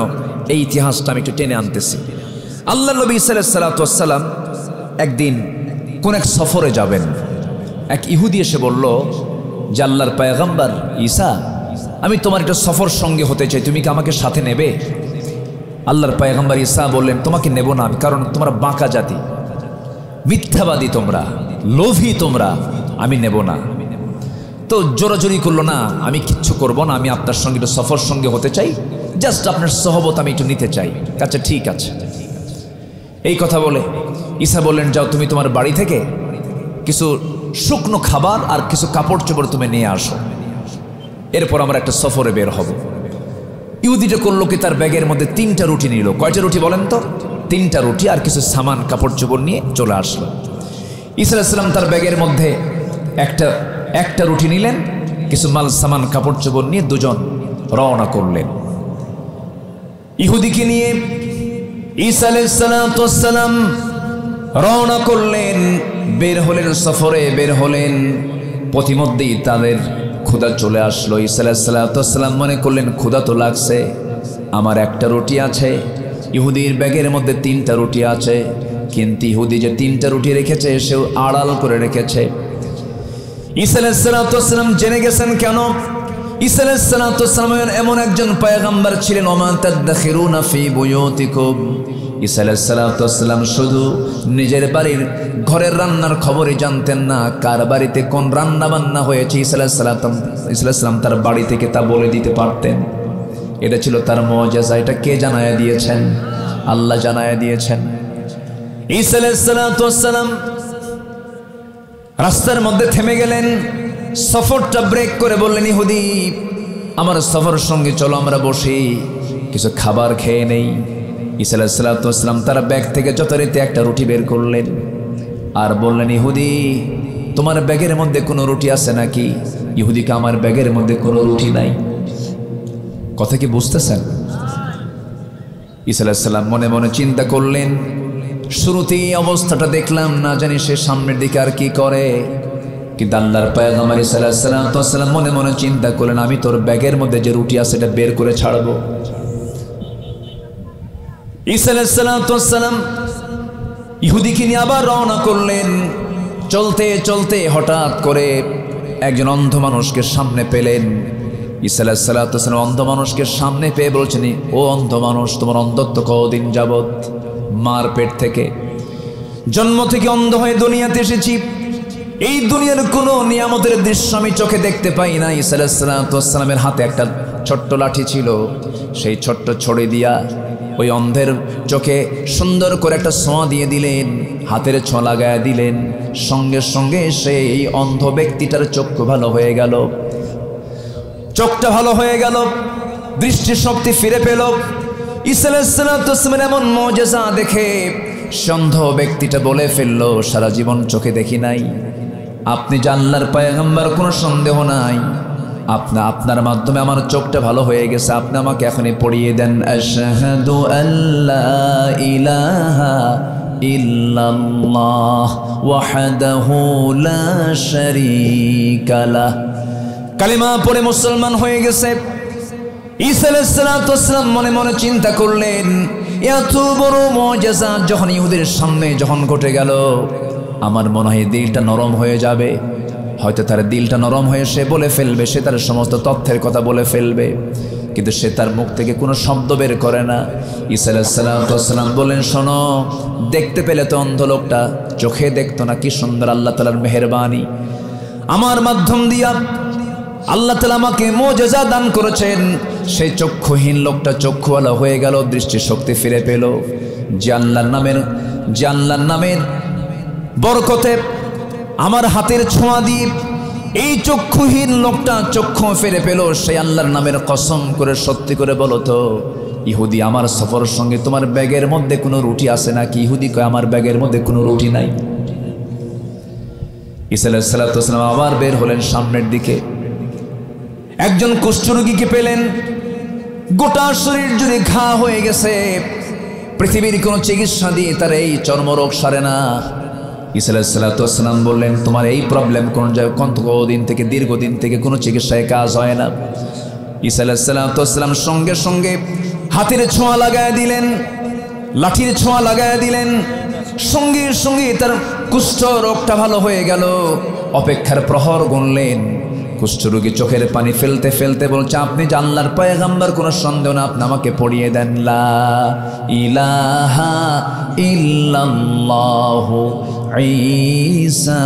এই ইতিহাসটা আমি একটু টেনে আনতেছি। আল্লাহ নবী ঈসা আলাইহিস সালাতু ওয়াস সালাম একদিন কোন এক সফরে যাবেন। এক ইহুদি এসে বলল যে, আল্লাহর পয়গম্বর ঈসা, আমি তোমার একটা সফর সঙ্গে হতে চাই, তুমি কি আমাকে সাথে নেবে? আল্লাহর পয়গম্বর ঈসা বললেন, তোমাকে নেব না, কারণ তোমরা বাঁকা জাতি, মিথ্যাবাদী তোমরা, লোভী তোমরা, আমি নেব না। তো জোরাজোরি করলো, না আমি কিচ্ছু করব না, আমি আপনার সঙ্গে একটু সফর সঙ্গে হতে চাই, জাস্ট আপনার সহবত আমি একটু নিতে চাই। আচ্ছা ঠিক আছে। এই কথা বলে ঈসা বললেন, যাও তুমি তোমার বাড়ি থেকে কিছু শুকনো খাবার আর কিছু কাপড় চোপড় তুমি নিয়ে আসো, এরপর আমরা একটা সফরে বের হব। ইহুদিটা করলো কি, তার ব্যাগের মধ্যে 3টা রুটি নিল। কয়টা রুটি বলেন তো? 3টা রুটি আর কিছু সামান, কাপড় চোপড় নিয়ে চলে আসলো। ঈসা আলাইহিস সালাম তার ব্যাগের মধ্যে একটা রুটি নিলেন, কিছু মাল সামান, কাপড় চোপড় নিয়ে দুজন রওনা করলেন। ইহুদিকে নিয়ে ঈসা আলাইহিস সালাম রওনা করলেন, বের হলেন, সফরে বের হলেন। প্রতিমধ্যেই তাদের ক্ষুধা চলে আসলো। ঈসা আলাইহিস সালাম মনে করলেন ক্ষুধা তো লাগছে, আমার একটা রুটি আছে, ইহুদির ব্যাগের মধ্যে 3টা রুটি আছে, কিন্তু ইহুদি যে 3টা রুটি রেখেছে সেও আড়াল করে রেখেছে। ঈসা আলাইহিস সালাম জেনে গেছেন কেন? ঈসা আলাইহিস সালাম এমন একজন পয়গম্বর ছিলেন, ওমা তাদাখিরুনা ফি বুয়ুতিকুম। ঈসা আলাইহিস সালাম শুধু নিজের বাড়ির ঘরের রান্নার খবরই জানতেন না, কার বাড়িতে কোন রান্না বান্না হয়েছে ঈসা আলাইহিস সালাম তার বাড়ি থেকে তা বলে দিতে পারতেন। এটা ছিল তার মুআজিজা। এটা কে জানায়া দিয়েছেন? আল্লাহ জানায়া দিয়েছেন। ঈসা আলাইহিস সালাম রাস্তার মধ্যে থেমে গেলেন, সফরটা ব্রেক করে বললেন, ইহুদি আমার সফরের সঙ্গে চলো, আমরা বসি কিছু খাবার খেয়ে নেই। ঈসা আলাইহিস সালাম তার ব্যাগ থেকে যথারীতি একটা রুটি বের করলেন আর বললেন, ইহুদি তোমার ব্যাগের মধ্যে কোনো রুটি আছে নাকি? ইহুদিকে, আমার ব্যাগের মধ্যে কোনো রুটি নাই। কথা কি বুঝতেছেন? ঈসা আলাইহিস সালাম মনে মনে চিন্তা করলেন, শুরুতেই অবস্থাটা দেখলাম, না জানি সে সামনের দিকে আর কি করে। কিন্তু আল্লাহর পয়গম্বর ঈসা আলাইহিস সালাম মনে মনে চিন্তা করলেন, আমি তোর ব্যাগের মধ্যে যে রুটি আছে এটা বের করে ছাড়বো। ঈসা আলাইহিস সালাম ইহুদিকে নিয়ে আবার রওনা করলেন। চলতে চলতে হঠাৎ করে একজন অন্ধ মানুষকে সামনে পেলেন। ঈসা আলাইহিস সালাম অন্ধ মানুষকে সামনে পেয়ে বলছেন, ও অন্ধ মানুষ, তোমার অন্ধত্ব কতদিন যাবত? মার পেট থেকে, জন্ম থেকে অন্ধ হয়ে দুনিয়াতে এসেছি, এই দুনিয়ার কোনো নিয়ামতের দৃশ্য আমি চোখে দেখতে পাই না। ঈসা আলাইহিস সালামের হাতে একটা ছোট্ট লাঠি ছিল, সেই ছোট্ট ছড়ি দিয়া ওই অন্ধের চোখে সুন্দর করে একটা ছোঁয়া দিয়ে দিলেন, হাতের ছোঁয়া লাগায় দিলেন। সঙ্গে সঙ্গে সেই অন্ধ ব্যক্তিটার চক্ষু ভালো হয়ে গেল, চোখটা ভালো হয়ে গেল, দৃষ্টিশক্তি ফিরে পেল। ঈসা আলাইহিস সালামের এমন মুআজিজা দেখে অন্ধ ব্যক্তিটা বলে ফেলল, সারা জীবন চোখে দেখি নাই, আপনি যে আল্লাহর পয়গম্বর কোনো সন্দেহ নাই, আপনার মাধ্যমে আমার চোখটা ভালো হয়ে গেছে, আপনি আমাকে এখনই পড়িয়ে দেন। আশহাদু আল্লা ইলাহা ইল্লাল্লাহ ওয়াহদাহু লা শারীকা লাহ। কালিমা পড়ে মুসলমান হয়ে গেছে। ঈসা আলাইহিস সালাম মনে মনে চিন্তা করলেন, এত বড় মুআজিজা যখন ইহুদের সামনে যখন ঘটে গেল, আমার মনে হয় দিলটা নরম হয়ে যাবে। হয়তো তার দিলটা নরম হয়ে সে বলে ফেলবে, সে তার সমস্ত তথ্যের কথা বলে ফেলবে, কিন্তু সে তার মুখ থেকে কোনো শব্দ বের করে না। ঈসা আলাইহিস সালাম বলেন, শোনো, দেখতে পেলে তো অন্ধ লোকটা চোখে দেখতো না, কি সুন্দর আল্লাহ তাআলার মেহেরবানি, আমার মাধ্যম দিয়া আল্লাহ তাআলা আমাকে মুআজিজা দান করেছেন। সেই চক্ষুহীন লোকটা চক্ষুওয়ালা হয়ে গেল, দৃষ্টিশক্তি ফিরে পেল। যে আল্লাহর নামের বরকতে আমার হাতের ছোঁয়া দিয়ে এই চক্ষুহীন লোকটা চক্ষু ফিরে পেল। সেই আল্লাহর নামের কসম করে সত্যি করে বলো তো, ইহুদি আমার সফরের সঙ্গে তোমার ব্যাগের মধ্যে কোনো রুটি আছে নাকি? ইহুদি কয়, আমার ব্যাগের মধ্যে কোনো রুটি নাই। ঈসা আলাইহিস সালাম আবার বের হলেন সামনের দিকে। একজন কুষ্ঠরোগীকে পেলেন, গোটা শরীর জুড়ে ঘা হয়ে গেছে, পৃথিবীর কোনো চিকিৎসা দিয়ে তার এই চর্মরোগ সারে না। ঈসা আলাইহিস সালাম বললেন, তোমার এই প্রবলেম দীর্ঘদিন থেকে কোনো চিকিৎসায় কাজ হয় না। ঈসা আলাইহিস সালাম সঙ্গে সঙ্গে হাতের ছোঁয়া লাগায় দিলেন, লাঠির ছোঁয়া লাগায় দিলেন, সঙ্গে সঙ্গে তার কুষ্ঠ রোগটা ভালো হয়ে গেল। অপেক্ষার প্রহর গুনলেন, কুষ্ঠরোগী চোখের পানি ফেলতে ফেলতে বলছে, আপনি যে আল্লাহর পয়গম্বর কোনো সন্দেহ না, আপনি আমাকে পড়িয়ে দেন লা ইলাহা ইল্লাল্লাহু ঈসা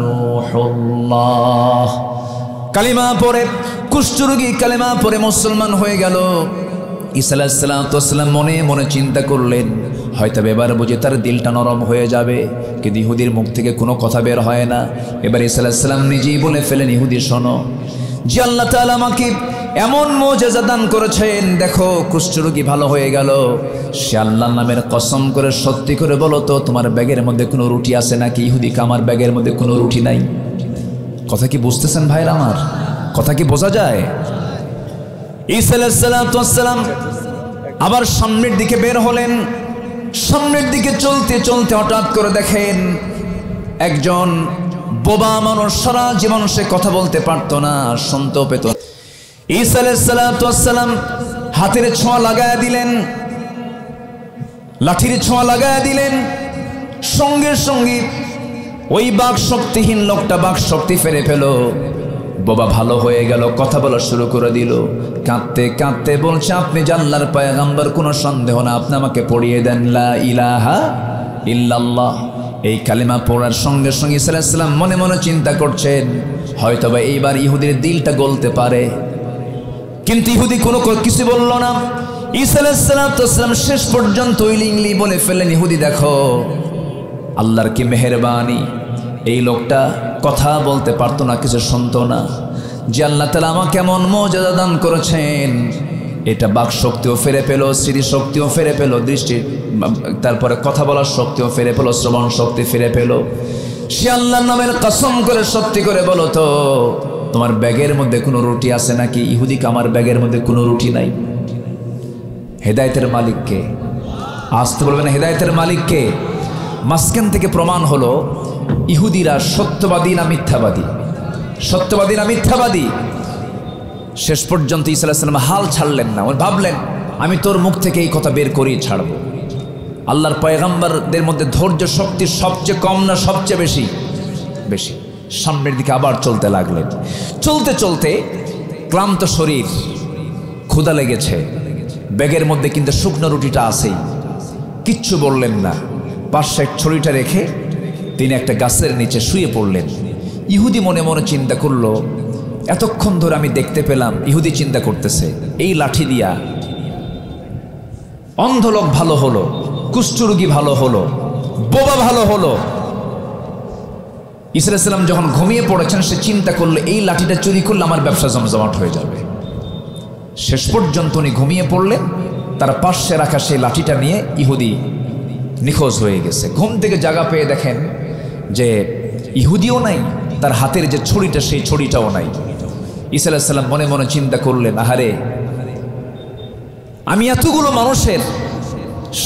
রূহুল্লাহ। কালিমা পড়ে কুষ্ঠরোগী কালিমা পড়ে মুসলমান হয়ে গেল। ঈসা আলাইহিস সালাম মনে মনে চিন্তা করলেন, হয়তো এবার বুঝে তার দিলটা নরম হয়ে যাবে, কিন্তু ইহুদির মুখ থেকে কোনো কথা বের হয় না। এবার ঈসা আলাইহিস সালাম নিজেই বলে ফেলেন, ইহুদি শোনো, যে আল্লাহ তাআলা আমাকে এমন মুআজিজা দান করেছেন, দেখো কুষ্ঠরোগী ভালো হয়ে গেল, সে আল্লাহর নামের কসম করে সত্যি করে বলো তো, তোমার ব্যাগের মধ্যে কোনো রুটি আছে নাকি? ইহুদি আমার ব্যাগের মধ্যে কোনো রুটি নাই। কথা কি বুঝতেছেন ভাইরা আমার? কথা কি বোঝা যায়? ঈসা আলাইহিস সালাম আবার সামনের দিকে বের হলেন। সামনের দিকে চলতে চলতে হঠাৎ করে দেখেন একজন বোবা মানুষ, সারা জীবন সে কথা বলতে পারতো না, শুনতেও পেত না। ঈসা আলাইহিস সালাম হাতের ছোঁয়া লাগায় দিলেন, লাঠির ছোঁয়া লাগায় দিলেন, সঙ্গে সঙ্গে ওই বাক শক্তিহীন লোকটা বাক শক্তি ফেরে পেল, বোবা ভালো হয়ে গেল, কথা বলা শুরু করে দিল। কাঁদতে কাঁদতে বলছে, আপনি যে আল্লাহর পয়গম্বর, কোনো সন্দেহ না, আপনি আমাকে পড়িয়ে দেন লা ইলাহা ইল্লাল্লাহ। এই কালিমা পড়ার সঙ্গে সঙ্গে ঈসা আলাইহিস সালাম মনে মনে চিন্তা করছেন, হয়তোবা এইবার ইহুদির দিলটা গলতে পারে। কিন্তু ইহুদি কোনো কিছু বলল না। ঈসা আলাইহিস সালাম শেষ পর্যন্ত উইলিংলি বলে ফেললেন, ইহুদি দেখো আল্লাহর কি মেহেরবানি, এই লোকটা কথা বলতে পারতো না, কিছু শুনতো না, যে আল্লাহ তাআলা আমাকে এমন মুজিজা দান করেছেন, এটা বাক শক্তিও ফিরে পেল, স্মৃতি শক্তিও ফিরে পেল, দৃষ্টি, তারপরে কথা বলার শক্তিও ফিরে পেল, শ্রবণ শক্তি ফিরে পেল। সে আল্লাহর নামের কসম করে সত্যি করে বলো তো, তোমার ব্যাগের মধ্যে কোনো রুটি আছে নাকি? ইহুদিকে, আমার ব্যাগের মধ্যে কোনো রুটি নাই। হেদায়েতের মালিককে আসতে বলবেন, হেদায়েতের মালিককে। মাঝখান থেকে প্রমাণ হলো ইহুদিরা সত্যবাদী না মিথ্যাবাদী, সত্যবাদী না মিথ্যাবাদী। শেষ পর্যন্ত ঈসা আলাইহিস সালাম হাল ছাড়লেন না, ওই ভাবলেন আমি তোর মুখ থেকে এই কথা বের করেই ছাড়ব। আল্লাহর পয়গম্বরদের মধ্যে ধৈর্য শক্তি সবচেয়ে কম না সবচেয়ে বেশি? বেশি। সামনের দিকে আবার চলতে লাগলেন। চলতে চলতে ক্লান্ত শরীর, ক্ষুধা লেগেছে, ব্যাগের মধ্যে কিন্তু শুকনো রুটিটা আছেই, কিচ্ছু বললেন না। পাশে ছড়িটা রেখে তিনি একটা গাছের নিচে শুয়ে পড়লেন। ইহুদি মনে মনে চিন্তা করলো, এতক্ষণ ধরে আমি দেখতে পেলাম, ইহুদি চিন্তা করতেছে, এই লাঠি দিয়া অন্ধ লোক ভালো হলো, কুষ্ঠরোগী ভালো হলো, বোবা ভালো হলো। ঈসা আলাইহিস সালাম যখন ঘুমিয়ে পড়েছেন, সে চিন্তা করলো এই লাঠিটা চুরি করলে আমার ব্যবসা জমজমাট হয়ে যাবে। শেষ পর্যন্ত উনি ঘুমিয়ে পড়লেন, তার পাশে রাখা সেই লাঠিটা নিয়ে ইহুদি নিখোঁজ হয়ে গেছে। ঘুম থেকে জাগা পেয়ে দেখেন যে ইহুদিও নাই, তার হাতের যে ছড়িটা সেই ছড়িটাও নাই। ঈসা আলাইহিস সালাম মনে মনে চিন্তা করলেন, আহারে, আমি এতগুলো মানুষের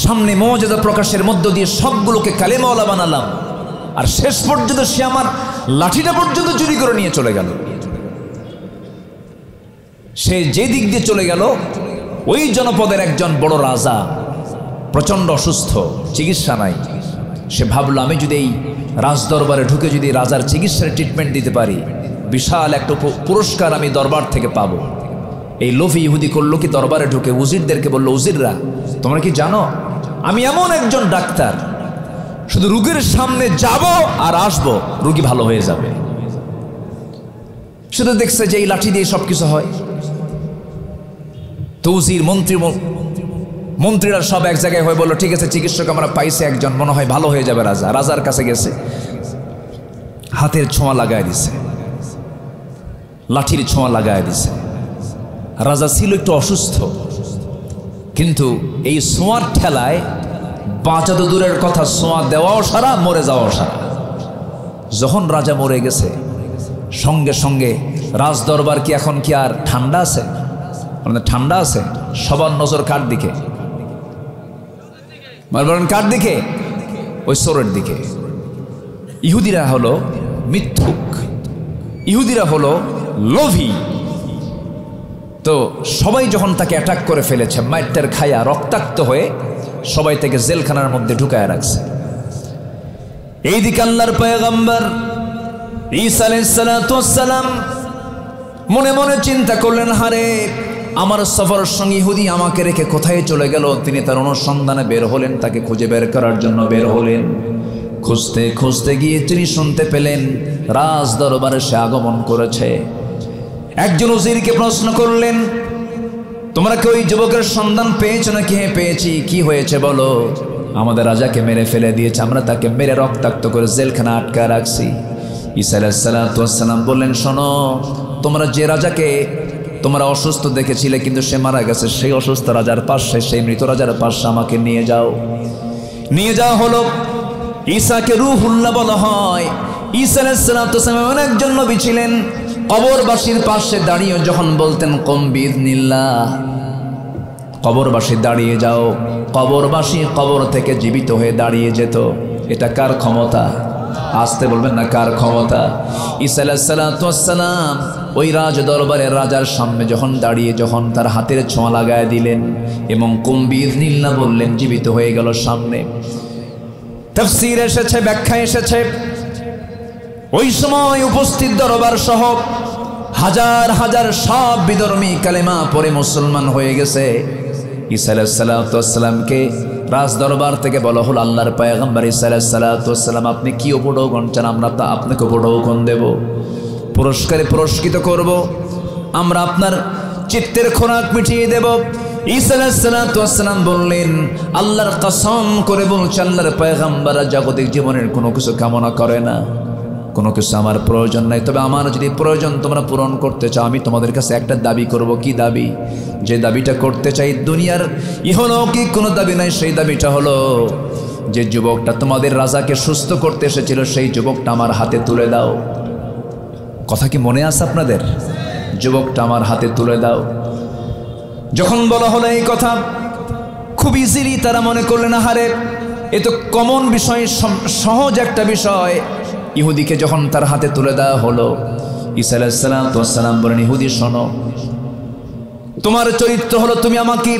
সামনে মুজিজা প্রকাশের মধ্য দিয়ে সবগুলোকে কালেমাওয়ালা বানালাম, আর শেষ পর্যন্ত সে আমার লাঠিটা পর্যন্ত চুরি করে নিয়ে চলে গেল। সে যে দিক দিয়ে চলে গেল, ওই জনপদের একজন বড় রাজা, প্রচণ্ড অসুস্থ, চিকিৎসা নাই। সে ভাবলো, আমি যদি এই রাজদরবারে ঢুকে যদি রাজার চিকিৎসার ট্রিটমেন্ট দিতে পারি, বিশাল একটা পুরস্কার আমি দরবার থেকে পাবো। এই লোভী ইহুদি করলো কি, দরবারে ঢুকে উজিরদেরকে বললো, উজিররা তোমরা কি জানো আমি এমন একজন ডাক্তার, শুধু রোগীর সামনে যাব আর আসবো, রোগী ভালো হয়ে যাবে। শুধু দেখছে যে এই লাঠি দিয়ে সবকিছু হয়। তো উজির, মন্ত্রীরা সব এক জায়গায় হয়ে বললো, ঠিক আছে, চিকিৎসক আমরা পাইছে একজন, মনে হয় ভালো হয়ে যাবে। রাজার কাছে গেছে, হাতের ছোঁয়া লাগায় দিছে, লাঠির ছোঁয়া লাগায় দিছে। রাজা ছিল একটু অসুস্থ, কিন্তু এই ছোঁয়ার ঠেলায় বাঁচা তো দূরের কথা, ছোঁয়া দেওয়াও সারা, মরে যাওয়াও সারা। যখন রাজা মরে গেছে, সঙ্গে সঙ্গে রাজ দরবার কি এখন কি আর ঠান্ডা আছে? ঠান্ডা আছে। সবার নজর কার দিকে? বলেন কার দিকে? ওই চোরের দিকে। ইহুদিরা হলো মিথ্যুক, ইহুদিরা হলো লোভী। তো সবাই যখন তাকে অ্যাটাক করে ফেলেছে, মাইটার খায়া রক্তাক্ত হয়ে সবাই তাকে জেলখানার মধ্যে ঢুকায় রাখছে। এইদিকে আল্লাহর পয়গম্বর ঈসা আলাইহিস সালাম মনে মনে চিন্তা করলেন, হারে, আমার সফরের সঙ্গে ইহুদি আমাকে রেখে কোথায় চলে গেল। তিনি তার অনুসন্ধানে বের হলেন, তাকে খুঁজে বের করার জন্য বের হলেন। খুঁজতে খুঁজতে গিয়ে তিনি শুনতে পেলেন রাজ দরবারে সে আগমন করেছে। একজন উজিরকে প্রশ্ন করলেন, তোমরা কি ওই যুবকের সন্ধান পেয়েছো নাকি? হ্যাঁ পেয়েছি। কি হয়েছে বলো? আমাদের রাজাকে মেরে ফেলে দিয়েছে, আমরা তাকে মেরে রক্তাক্ত করে জেলখানা আটকা রাখছি। ঈসা আলাইহিস সালাম বললেন, শোনো, তোমরা যে রাজাকে তোমরা অসুস্থ দেখেছিলে কিন্তু সে মারা গেছে, সেই অসুস্থ রাজার পাশে, সেই মৃত রাজার পাশে আমাকে নিয়ে যাও। নিয়ে যাওয়া হলো। ঈসাকে রূহুল্লাহ বলা হয়। ঈসা আলাইহিস সালাম এমন একজন নবী ছিলেন, কবরবাসীর পাশে দাঁড়িয়ে যখন বলতেন কুম বিইذনিল্লাহ, কবরবাসী দাঁড়িয়ে যাও, কবরবাসী কবর থেকে জীবিত হয়ে দাঁড়িয়ে যেত। এটা কার ক্ষমতা? আসতে বলবেন না, কার ক্ষমতা? ঈসা আলাইহিস সালাতু ওয়াস সালাম ওই রাজ দরবারের রাজার সামনে যখন দাঁড়িয়ে যখন তার হাতের ছোঁয়া লাগায় দিলেন এবং কুম বিইযনিল্লাহ বললেন, জীবিত হয়ে গেল সামনে। তাফসীর এসেছে, ব্যাখ্যা এসেছে, ওই সময় উপস্থিত দরবার সহ হাজার হাজার সব বিধর্মী কালেমা পড়ে মুসলমান হয়ে গেছে। ঈসা আলাইহিস সালাতু ওয়াস সালামকে রাজ দরবার থেকে বলা হলো, আল্লাহর পয়গম্বর ঈসা আলাইহিস সালাতু ওয়াস সালাম, আপনি কি উপঢৌকন চান? আমরা তা আপনাকে উপঢৌকন দেব, পুরস্কারে পুরস্কৃত করব, আমরা আপনার চিত্তের খোরাক মিটিয়ে দেব। ঈসা আলাইহিস সালাতু ওয়াস সালাম বললেন, আল্লাহর কসম করে বলছি, আল্লাহর পয়গম্বর জাগতিক জীবনের কোনো কিছু কামনা করে না, কোনো কিছু আমার প্রয়োজন নাই। তবে আমার যদি প্রয়োজন তোমরা পূরণ করতে চাও, আমি তোমাদের কাছে একটা দাবি করব। কি দাবি? যে দাবিটা করতে চাই, দুনিয়ার ইহলৌকিক কোনো দাবি নাই। সেই দাবিটা হলো, যে যুবকটা তোমাদের রাজাকে সুস্থ করতে এসেছিল, সেই যুবকটা আমার হাতে তুলে দাও। কথা কি মনে আছে আপনাদের? যুবকটা আমার হাতে তুলে দাও। যখন বলা হলো এই কথা, খুব ইজিলি তারা মনে করলেন, আহারে এ তো কমন বিষয়, সহজ একটা বিষয়। ইহুদিকে যখন তার হাতে তুলে দেওয়া হলো, ঈসা আলাইহিস সালাতু ওয়াস সালাম বলেন, ইহুদি শোনো, তোমার চরিত্র হলো তুমি আমাকে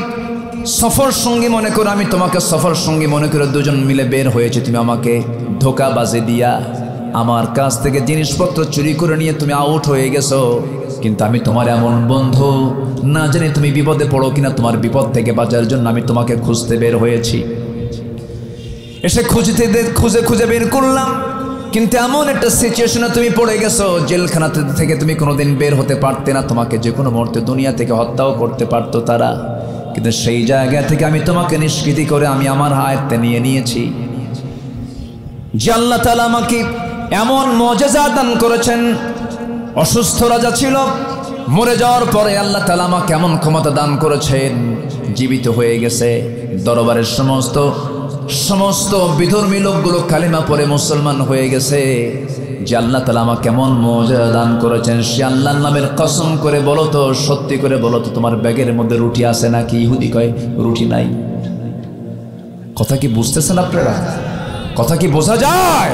সফর সঙ্গী মনে করো, আমি তোমাকে সফর সঙ্গী মনে করে দুজন মিলে বের হয়েছে। তুমি আমাকে ধোঁকাবাজি দিয়া আমার কাছ থেকে জিনিসপত্র চুরি করে নিয়ে তুমি আউট হয়ে গেছো, কিন্তু আমি তোমার এমন বন্ধু, না জানি তুমি বিপদে পড়ো কিনা, তোমার বিপদ থেকে বাঁচার জন্য আমি তোমাকে খুঁজতে বের হয়েছি। এসে খুঁজে খুঁজে বের করলাম, কিন্তু এমন একটা সিচুয়েশনে তুমি পড়ে গেছো, জেলখানা থেকে তুমি কোনোদিন বের হতে পারতে না, তোমাকে যে কোনো মুহূর্তে দুনিয়া থেকে হত্যাও করতে পারতো তারা, কিন্তু সেই জায়গা থেকে আমি তোমাকে নিষ্কৃতি করে আমি আমার আয়ত্তে নিয়ে নিয়েছি। যে আল্লাহ তাআলা আমাকে এমন মুজিজা দান করেছেন, অসুস্থ রাজা ছিল, মরে যাওয়ার পরে আল্লাহ তাআলা আমাকে এমন ক্ষমতা দান করেছেন, জীবিত হয়ে গেছে। দরবারের সমস্ত বিধর্মী লোকগুলো কালিমা পড়ে মুসলমান হয়ে গেছে। যে আল্লাহ তাআলা আমাকে কেমন মুজিজা দান করেছেন, সে আল্লাহর নামের কসম করে বলো তো, সত্যি করে বলো তো, তোমার ব্যাগের মধ্যে রুটি আছে নাকি? ইহুদি কয়, রুটি নাই। কথা কি বুঝতেছেন আপনারা? কথা কি বোঝা যায়?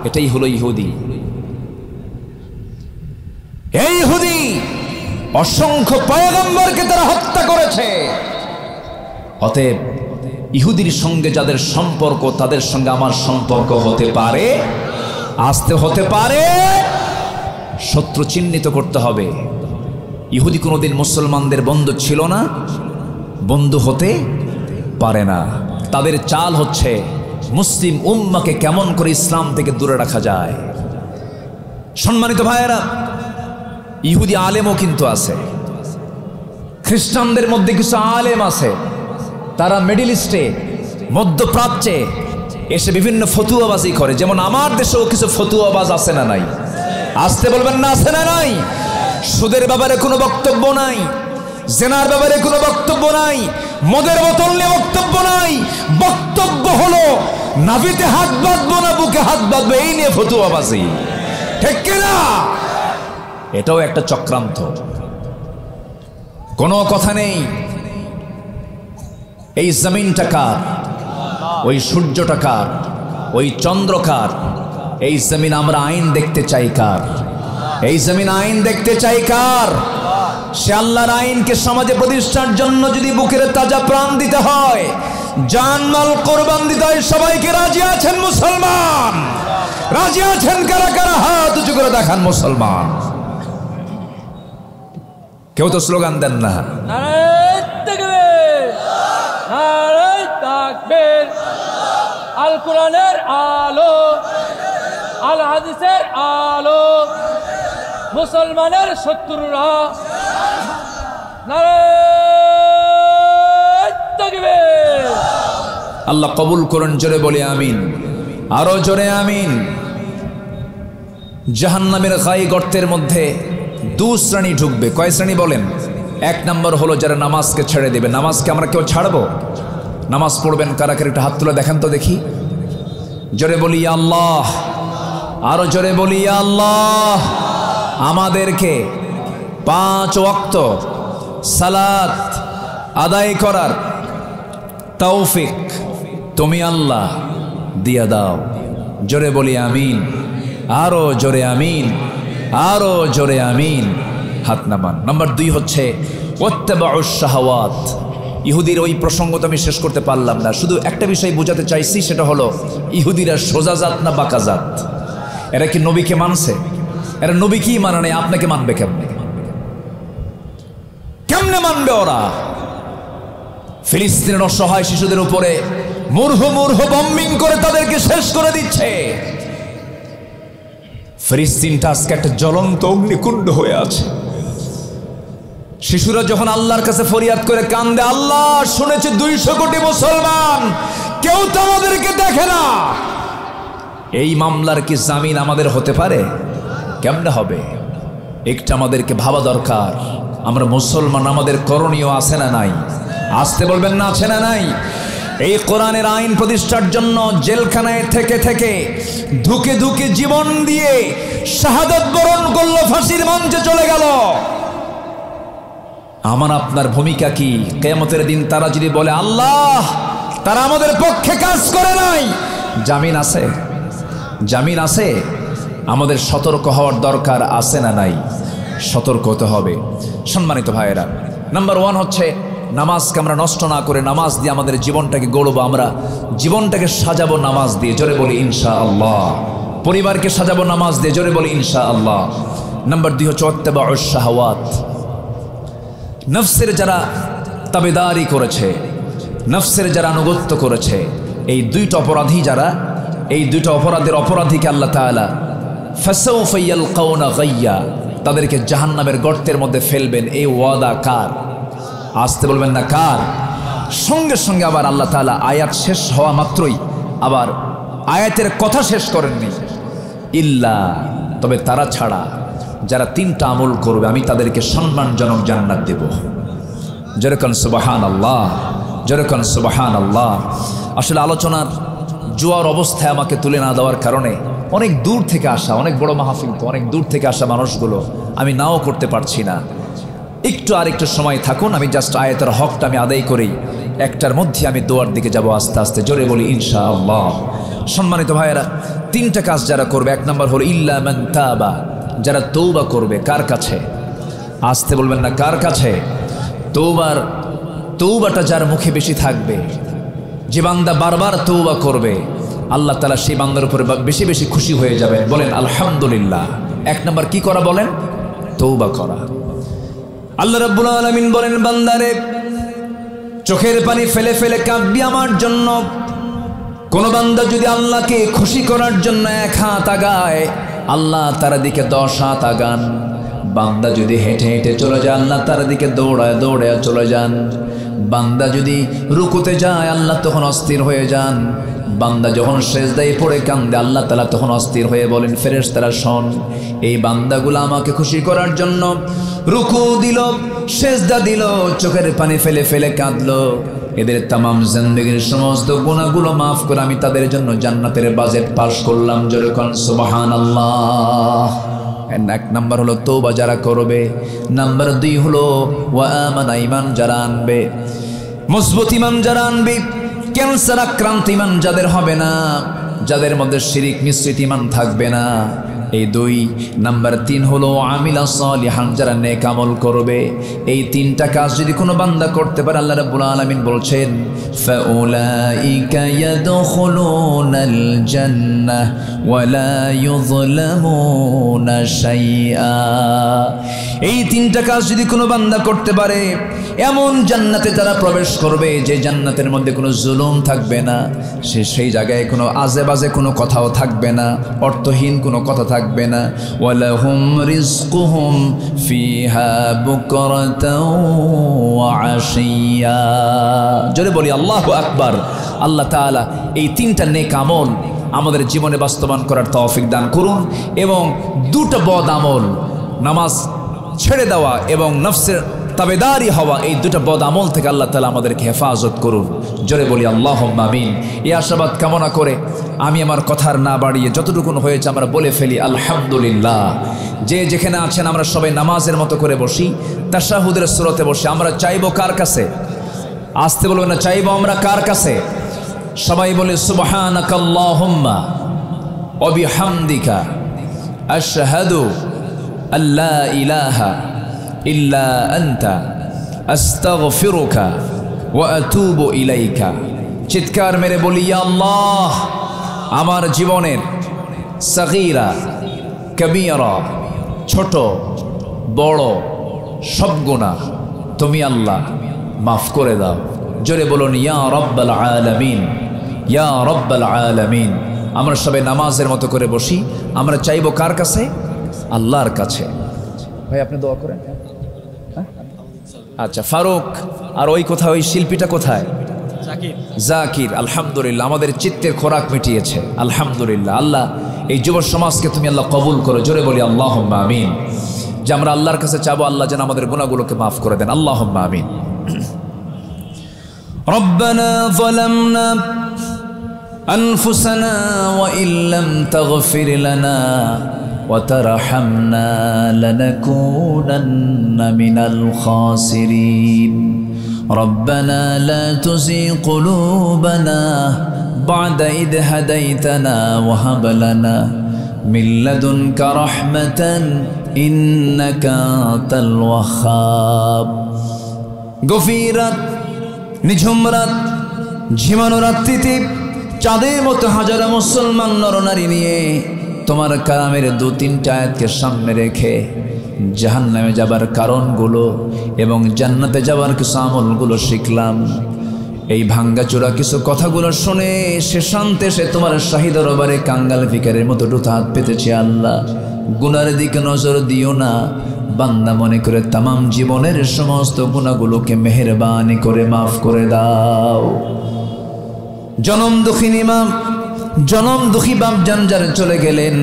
এটাই হলো ইহুদি। এই ইহুদি অসংখ্য পয়গম্বরকে তারা হত্যা করেছে। অতএব ইহুদির সঙ্গে যাদের সম্পর্ক, তাদের সঙ্গে আমার সম্পর্ক হতে পারে, আসতে হতে পারে, শত্রু চিহ্নিত করতে হবে। ইহুদি কোনোদিন মুসলমানদের বন্ধু ছিল না, বন্ধু হতে পারে না। তাদের চাল হচ্ছে মুসলিম উম্মাকে কেমন করে ইসলাম থেকে দূরে রাখা যায়। সম্মানিত ভাইয়েরা, ইহুদি আলেমও কিন্তু আছে, খ্রিস্টানদের মধ্যে কিছু আলেম আছে, তারা মিডল ইস্টে, মধ্যপ্রাচ্যে এসে বিভিন্ন ফতুয়াবাজি করে। যেমন আমার দেশেও কিছু ফতুয়াবাজ আছে না নাই? আসতে বলবেন না, আছে না নাই? সুদের ব্যাপারে কোনো বক্তব্য নাই, জেনার ব্যাপারে কোনো বক্তব্য নাই, মদের বোতল নিয়ে বক্তব্য নাই। বক্তব্য হলো নাভিতে হাত বাঁধবো না বুকে হাত বাঁধবো, এই নিয়ে ফতুয়াবাজি, ঠিক কিনা? এটাও একটা চক্রান্ত, কোনো কথা নেই। এই জমিনটা কার? ওই সূর্যটা কার? ওই চন্দ্র কার? এই জমিন আমরা আইন দেখতে চাই কার? এই জমিন আইন দেখতে চাই কার? সে আল্লাহর আইনকে সমাজে প্রতিষ্ঠার জন্য যদি বুকের তাজা প্রাণ দিতে হয়, জানমাল কোরবান দিতে হয়, সবাইকে রাজি আছেন মুসলমান? রাজি আছেন কারা কারা? হাত উঁচু করে দেখান মুসলমান। কেউ তো স্লোগান দেন না। আল কোরআনের আলো, আল হাদিসের আলো, মুসলমানের শত্রুরা নারায়ে তাকবীর। আল্লাহ কবুল করুন, জোরে বলে আমিন, আরো জোরে আমিন। জাহান্নামের গাই গর্তের মধ্যে দু শ্রেণী ঢুকবে। কয় শ্রেণী বলেন? এক নম্বর হলো যারা নামাজকে ছেড়ে দেবে। নামাজকে আমরা কেউ ছাড়বো? নামাজ পড়বেন কারা কারা? একটু হাত তুলে দেখেন তো দেখি। জোরে বলি আল্লাহ, আরো জোরে বলি আল্লাহ। আমাদেরকে 5 ওয়াক্ত সালাত আদায় করার তৌফিক তুমি আল্লাহ দিয়া দাও। জোরে বলি আমিন, আরো জোরে আমিন, আরো জোরে আমিন। হাত নামান। নাম্বার 2 হচ্ছে ওয়াত্তাবাউশ শাহাওয়াত। ইহুদির ওই প্রসঙ্গ তো আমি শেষ করতে পারলাম না, শুধু একটা বিষয় বোঝাতে চাইছি, সেটা হলো ইহুদিরা সোজা জাত না বাঁকা জাত? এরা কি নবীকে মানছে? এরা নবীকেই মানে নেই, আপনাকে মানবে কেমনে? কেমনে মানবে ওরা? ফিলিস্তিনের অসহায় শিশুদের উপরে মুরহু বম্বিং করে তাদেরকে শেষ করে দিচ্ছে। ফিলিস্তিনটা আজকে একটা জ্বলন্ত অগ্নিকুণ্ড হয়ে আছে। শিশুরা যখন আল্লাহর কাছে ফরিয়াদ করে কান্দে, আল্লাহ শুনেছে 200 কোটি মুসলমান, কেউ তো আমাদেরকে দেখে না, এই মামলার কি জামিন আমাদের হতে পারে? কেমনে হবে? একটা আমাদেরকে ভাবা দরকার, আমরা মুসলমান, আমাদের করণীয় আছে না নাই? আসতে বলবেন না, আছে না নাই? এই কোরআনের আইন প্রতিষ্ঠার জন্য জেলখানায় থেকে থেকে ধুকে ধুকে জীবন দিয়ে শাহাদাত বরণ করলো, ফাঁসির মঞ্চে চলে গেল। আমার আপনার ভূমিকা কি? কিয়ামতের দিন তারা যদি বলে আল্লাহ তারা আমাদের পক্ষে কাজ করে নাই, জামিন আছে? জামিন আছে? আমাদের সতর্ক হওয়ার দরকার আছে না নাই? সতর্ক হতে হবে। সম্মানিত ভাইয়েরা, নাম্বার 1 হচ্ছে নামাজকে আমরা নষ্ট না করে নামাজ দিয়ে আমাদের জীবনটাকে গড়ব, আমরা জীবনটাকে সাজাবো নামাজ দিয়ে, জোরে বলি ইনশাআল্লাহ। পরিবারকে সাজাবো নামাজ দিয়ে, জোরে বলি ইনশাআল্লাহ। নাম্বার 2 হচ্ছে ওয়াত্তাবাউশ শাহাওয়াত। নফসের যারা তাবেদারি করেছে, নফসের যারা আনুগত্য করেছে, এই 2টা অপরাধী যারা, এই 2টা অপরাধের অপরাধীকে আল্লাহ তাআলা ফাসাউফা ইয়ালকাউনা গাইয়া, তাদেরকে জাহান্নামের গর্তের মধ্যে ফেলবেন। এই ওয়াদা কার? আসতে বলবেন না কার? সঙ্গে সঙ্গে আবার আল্লাহ তাআলা আয়াত শেষ হওয়া মাত্রই আবার আয়াতের কথা শেষ করেননি, ইল্লা, তবে তারা ছাড়া যারা 3টা আমল করবে আমি তাদেরকে সম্মানজনক জান্নাত দেব। যেরকম সুবহানাল্লাহ, যেরকম সুবহানাল্লাহ। আসলে আলোচনার জোয়ার অবস্থায় আমাকে তুলে না দেওয়ার কারণে অনেক দূর থেকে আসা, অনেক বড় মাহফিল তো, অনেক দূর থেকে আসা মানুষগুলো আমি নাও করতে পারছি না। একটু আর একটু সময় থাকুন, আমি জাস্ট আয়াতের হকটা আমি আদায় করেই 1টার মধ্যে আমি দোয়ার দিকে যাব আস্তে আস্তে, জোরে বলি ইনশাআল্লাহ। সম্মানিত ভাইয়েরা, 3টা কাজ যারা করবে, 1 নম্বর হলো ইল্লা মান তাবা, যারা তৌবা করবে। কার কাছে? আসতে বলবেন না কার কাছে? তৌবাটা যার মুখে বেশি থাকবে, যে বান্দা বারবার তৌবা করবে, আল্লাহ তাআলা সেই বান্দার উপরে বেশি বেশি খুশি হয়ে যাবেন। বলেন আলহামদুলিল্লাহ। 1 নম্বর কি করা? বলেন তৌবা করা। আল্লাহ রাব্বুল আলামিন বলেন, বান্দারে চোখের পানি ফেলে ফেলে কাঁদবি আমার জন্য। কোন বান্দা যদি আল্লাহকে খুশি করার জন্য 1 হাত আগায়, আল্লাহ তার দিকে 10 হাত আগান। বান্দা যদি হেঁটে হেঁটে চলে যায়, আল্লাহ তার দিকে দৌড়ায় দৌড়ায় চলে যান। বান্দা যদি রুকুতে যায়, আল্লাহ তখন অস্থির হয়ে যান। বান্দা যখন সেজদায় পড়ে কান্দে, আল্লাহ তাআলা তখন অস্থির হয়ে বলেন, ফেরেশতারা শোন, এই বান্দাগুলো আমাকে খুশি করার জন্য রুকু দিল, সেজদা দিল, চোখের পানি ফেলে ফেলে কাঁদলো, এদের তামাম জিন্দেগির সমস্ত গুনাহগুলো মাফ করে আমি তাদের জন্য জান্নাতের বাজেট পাস করলাম। যেরকম সুবহানাল্লাহ। 1 নম্বর হলো তওবা যারা করবে। নাম্বার 2 হলো ওয়া আমানা, ঈমান যারা আনবে, মজবুত ঈমান যারা আনবে, ক্যান্সার আক্রান্ত ঈমান যাদের হবে না, যাদের মধ্যে শিরিক মিশ্রিত ঈমান থাকবে না, এই 2। নাম্বার 3 হলো আমিলা সালিহান, যারা নেক আমল করবে। এই 3টা কাজ যদি কোনো বান্দা করতে পারে, আল্লাহ রাব্বুল আলামিন বলছেন ফাউলাইকা ইয়াদখুলুনাল জান্নাহ ওয়া লা ইউযলামুনা শাইআ। এই 3টা কাজ যদি কোনো বান্দা করতে পারে, এমন জান্নাতে তারা প্রবেশ করবে যে জান্নাতের মধ্যে কোনো জুলুম থাকবে না, সেই জায়গায় কোনো আজে বাজে কোনো কথাও থাকবে না, অর্থহীন কোনো কথা থাকবে না। ওয়ালাহুম রিজকুহুম ফিহা বুকরাতাও ওয়া আশিয়া। জোরে বলি আল্লাহু আকবার। আল্লাহ তাআলা এই 3টা নেক আমল আমাদের জীবনে বাস্তবায়ন করার তৌফিক দান করুন, এবং 2টা বদ আমল, নামাজ ছেড়ে দেওয়া এবং নফসের তাবেদারি হওয়া, এই 2টা বদ আমল থেকে আল্লাহ তাআলা আমাদেরকে হেফাজত করুন। জোরে বলি আল্লাহুম্মা আমিন। এই আশাবাদ কামনা করে আমি আমার কথার না বাড়িয়ে যতটুকু হয়েছে আমরা বলে ফেলি আলহামদুলিল্লাহ। যে যেখানে আছেন আমরা সবাই নামাজের মতো করে বসি, তাশাহুদের সূরতে বসে আমরা চাইবো কার কাছে? আসতে বলবেন না, চাইবো আমরা কার কাছে? সবাই বলে সুবহানাকাল্লাহুম্মা ওয়া বিহামদিকা আশহাদু আল্লা ইলাহা ইল্লা আনতা আস্তাগফিরুকা ওয়া আতুবু ইলাইকা। চিৎকার মেরে বলি, ইয়া আল্লাহ, আমার জীবনের সগীরা কবীরা, ছোট বড় সব গুনাহ তুমি আল্লাহ মাফ করে দাও। জোরে বলুন, ইয়া রব্বাল আলামিন, ইয়া রব্বাল আলামিন। আমরা সবাই নামাজের মতো করে বসি। আমরা চাইবো কার কাছে? আল্লাহর কাছে। ভাই আপনি দোয়া করেন। আচ্ছা ফারুক, আর ওই কোথায় ওই শিল্পীটা কোথায়? জাকির। আলহামদুলিল্লাহ, আমাদের চিত্তের খোরাক মিটিয়েছে। আলহামদুলিল্লাহ। আল্লাহ এই যুব সমাজকে তুমি আল্লাহ কবুল করো। জোরে বলি আল্লাহুম্মা আমিন। যে আমরা আল্লাহর কাছে চাবো আল্লাহ যেন আমাদের গুনাহগুলোকে মাফ করে দেন। আল্লাহুম্মা আমিন। রব্বানা যালামনা আনফুসানা ওয়া ইল্লাম তাগফির লানা ওয়া তারহামনা লানাকুনান্না মিনাল খাসিরিন। ربنا لا تزغ قلوبنا بعد إذ هديتنا وهب لنا من لدنك رحمة إنك أنت الوهاب। গভীর রাত, নিঝুম রাত, ঝিমানো রাত্রিতে চাঁদের মতো হাজারো মুসলমান নরনারী নিয়ে তোমার কালামের 2-3টা আয়াতকে সামনে রেখে জাহান্নামে যাবার কারণগুলো এবং জান্নাতে যাবার কিছু আমলগুলো শিখলাম। এই ভাঙ্গাচোরা কিছু কথাগুলো শুনে সে শান্তে সে তোমার শাহী দরবারে কাঙ্গাল ভিখারির মতো দুটো হাত পেতেছে। আল্লাহ, গুনার দিকে নজর দিও না, বান্দা মনে করে তামাম জীবনের সমস্ত গুনাহগুলোকে মেহেরবানি করে মাফ করে দাও। জনম দুঃখিনী মা, জনম দুঃখী বাপ জানজার চলে গেলেন,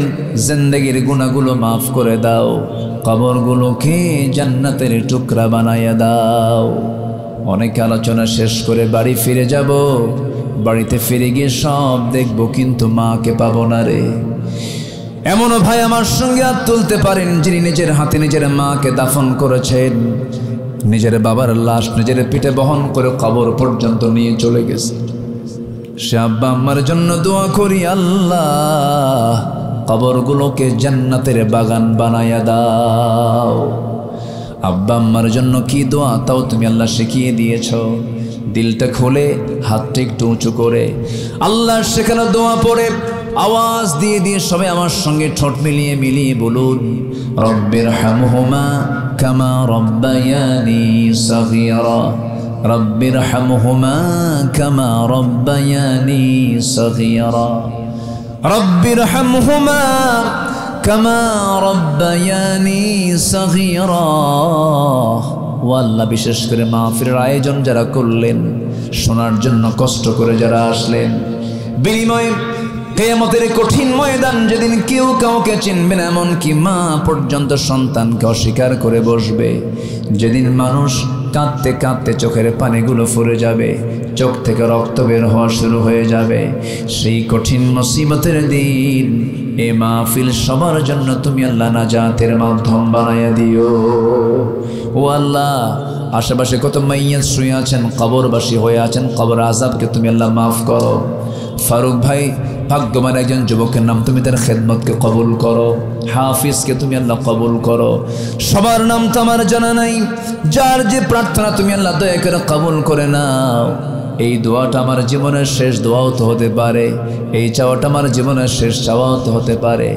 জিন্দেগির গুনাহগুলো মাফ করে দাও, কবরগুলোকে জান্নাতের টুকরা বানাইয়া দাও। অনেক আলোচনা শেষ করে বাড়ি ফিরে যাব, বাড়িতে ফিরে গিয়ে সব দেখব, কিন্তু মাকে পাবো না রে। এমনও ভাই আমার সঙ্গে হাত তুলতে পারেন যিনি নিজের হাতে নিজের মাকে দাফন করেছেন, নিজের বাবার লাশ নিজের পিঠে বহন করে কবর পর্যন্ত নিয়ে চলে গেছে। সে আব্বা আম্মার জন্য দোয়া করি, আল্লাহ কবরগুলোকে জান্নাতের বাগান বানায়া দাও। আব্বা আম্মার জন্য কি দোয়া তাও তুমি আল্লাহ শিখিয়ে দিয়েছ। দিলটা খুলে হাতটা একটু উঁচু করে আল্লাহ সেখানে দোয়া পড়ে আওয়াজ দিয়ে দিয়ে সবাই আমার সঙ্গে ঠোঁট মিলিয়ে মিলিয়ে বলুন, রব্বিরহামহুমা কামা রব্বায়ানি সগীরা, রব্বিরহামহুমা কামা রব্বায়ানি সগীরা, রব্বিরহামহুমা কামা রব্বায়ানি সগীরা। ও আল্লাহ, বিশেষ করে মাহফিলের আয়োজন যারা করলেন, শোনার জন্য কষ্ট করে যারা আসলেন, বিনিময়ে কিয়ামতের কঠিন ময়দান যেদিন কেউ কাউকে চিনবে না, এমনকি মা পর্যন্ত সন্তানকে অস্বীকার করে বসবে, যেদিন মানুষ কাঁদতে কাঁদতে চোখের পানিগুলো ফুরে যাবে, চোখ থেকে রক্ত বের হওয়া শুরু হয়ে যাবে, সেই কঠিন মুসিবতের দিন এ মাহফিল সবার জন্য তুমি আল্লাহ নাজাতের মাধ্যম বানাইয়া দিও। ও আল্লাহ, আশেপাশে কত মাইয়াত শুয়ে আছেন, কবরবাসী হয়ে আছেন, কবর আযাবকে তুমি আল্লাহ মাফ করো। ফারুক ভাই ভাগ্যবান একজন যুবকের নাম, তুমি তার খেদমতকে কবুল করো। হাফিজকে তুমি আল্লাহ কবুল করো। সবার নাম তো আমার জানা নাই, যার যে প্রার্থনা তুমি আল্লাহ দয়া করে কবুল করে নাও। এই দোয়াটা আমার জীবনের শেষ দোয়াও তো হতে পারে, এই চাওয়াটা আমার জীবনের শেষ চাওয়াও তো হতে পারে।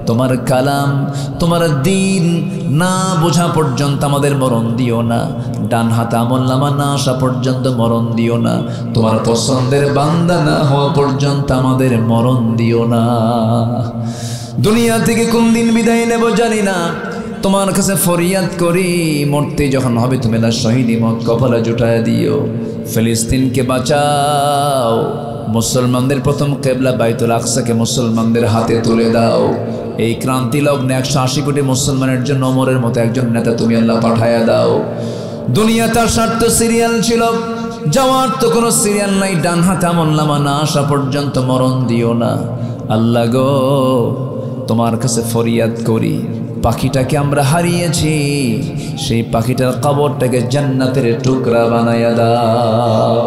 তোমার কালাম, তোমার দিন না বোঝা পর্যন্ত আমাদের মরণ দিও না, ডান হাতে আমলনামা না আসা পর্যন্ত মরণ দিও না, তোমার পছন্দের বান্দা না হওয়া পর্যন্ত আমাদের মরণ দিও না। দুনিয়া থেকে কোন দিন বিদায় নেব জানি না, তোমার কাছে ফরিয়াদ করি, মরতে যখন হবে তুমি না শহীদি মত কপালে জুটায় দিও। ফিলিস্তিনকে বাঁচাও, মুসলমানদের প্রথম কেবলা বাইতুল আকসাকে মুসলমানদের হাতে তুলে দাও। এই ক্রান্তি লগ্নে 180 কোটি মুসলমানের জন্য ওমরের মতো একজন নেতা তুমি আল্লাহ পাঠায়া দাও। দুনিয়া তার স্বার্থ সিরিয়াল ছিল, যাওয়ার তো কোনো সিরিয়াল নাই, ডান হাতে আমলনামা না আসা পর্যন্ত মরণ দিও না। আল্লাহ গো, তোমার কাছে ফরিয়াদ করি, পাখিটাকে আমরা হারিয়েছি, সেই পাখিটার কবরটাকে জান্নাতের টুকরা বানায়া দাও।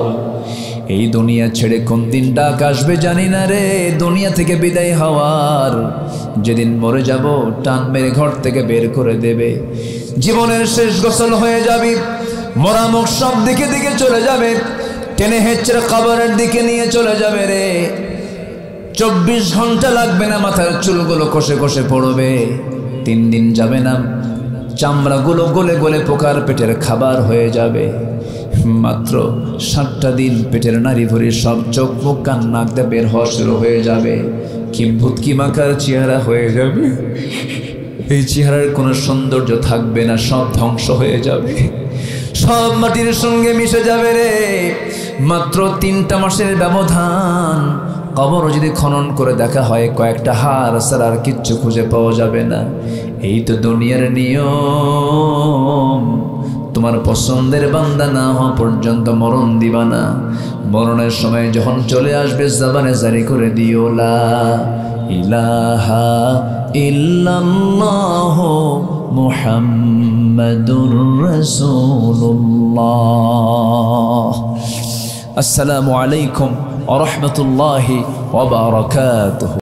এই দুনিয়া ছেড়ে কোন দিন ডাক আসবে জানি না রে, দুনিয়া থেকে বিদায় হওয়ার। যেদিন মরে যাব টান মেরে ঘর থেকে বের করে দেবে, জীবনের শেষ গোসল হয়ে যাবে, মরা মুখ সব দিকে দিকে চলে যাবে, টেনে হেঁচড়ে কবরের দিকে নিয়ে চলে যাবে রে। 24 ঘন্টা লাগবে না, মাথার চুলগুলো কষে কষে পড়বে। 3 দিন যাবে না, চামড়াগুলো গলে গলে পোকার পেটের খাবার হয়ে যাবে। মাত্র 7টা দিন পেটের নারী ভরি সব চোখ মুখ কান নাক দিয়ে বের হওয়া শুরু হয়ে যাবে। কি ভূতকি মাকার চেহারা হয়ে যাবে, এই চেহারার কোনো সৌন্দর্য থাকবে না, সব ধ্বংস হয়ে যাবে, সব মাটির সঙ্গে মিশে যাবে রে। মাত্র 3টা মাসের ব্যবধান, কবর যদি খনন করে দেখা হয় কয়েকটা হাড় ছাড়া আর কিচ্ছু খুঁজে পাওয়া যাবে না। এই তো দুনিয়ার নিয়ম। তোমার পছন্দের বান্দা না হওয়া পর্যন্ত মরণ দিবা না। মরণের সময় যখন চলে আসবে জবানে জারি করে দিও লা ইলাহা ইল্লাল্লাহু মুহাম্মাদুর রাসূলুল্লাহ। আসসালামু আলাইকুম ওয়া রাহমাতুল্লাহি ওয়া বারাকাতুহু।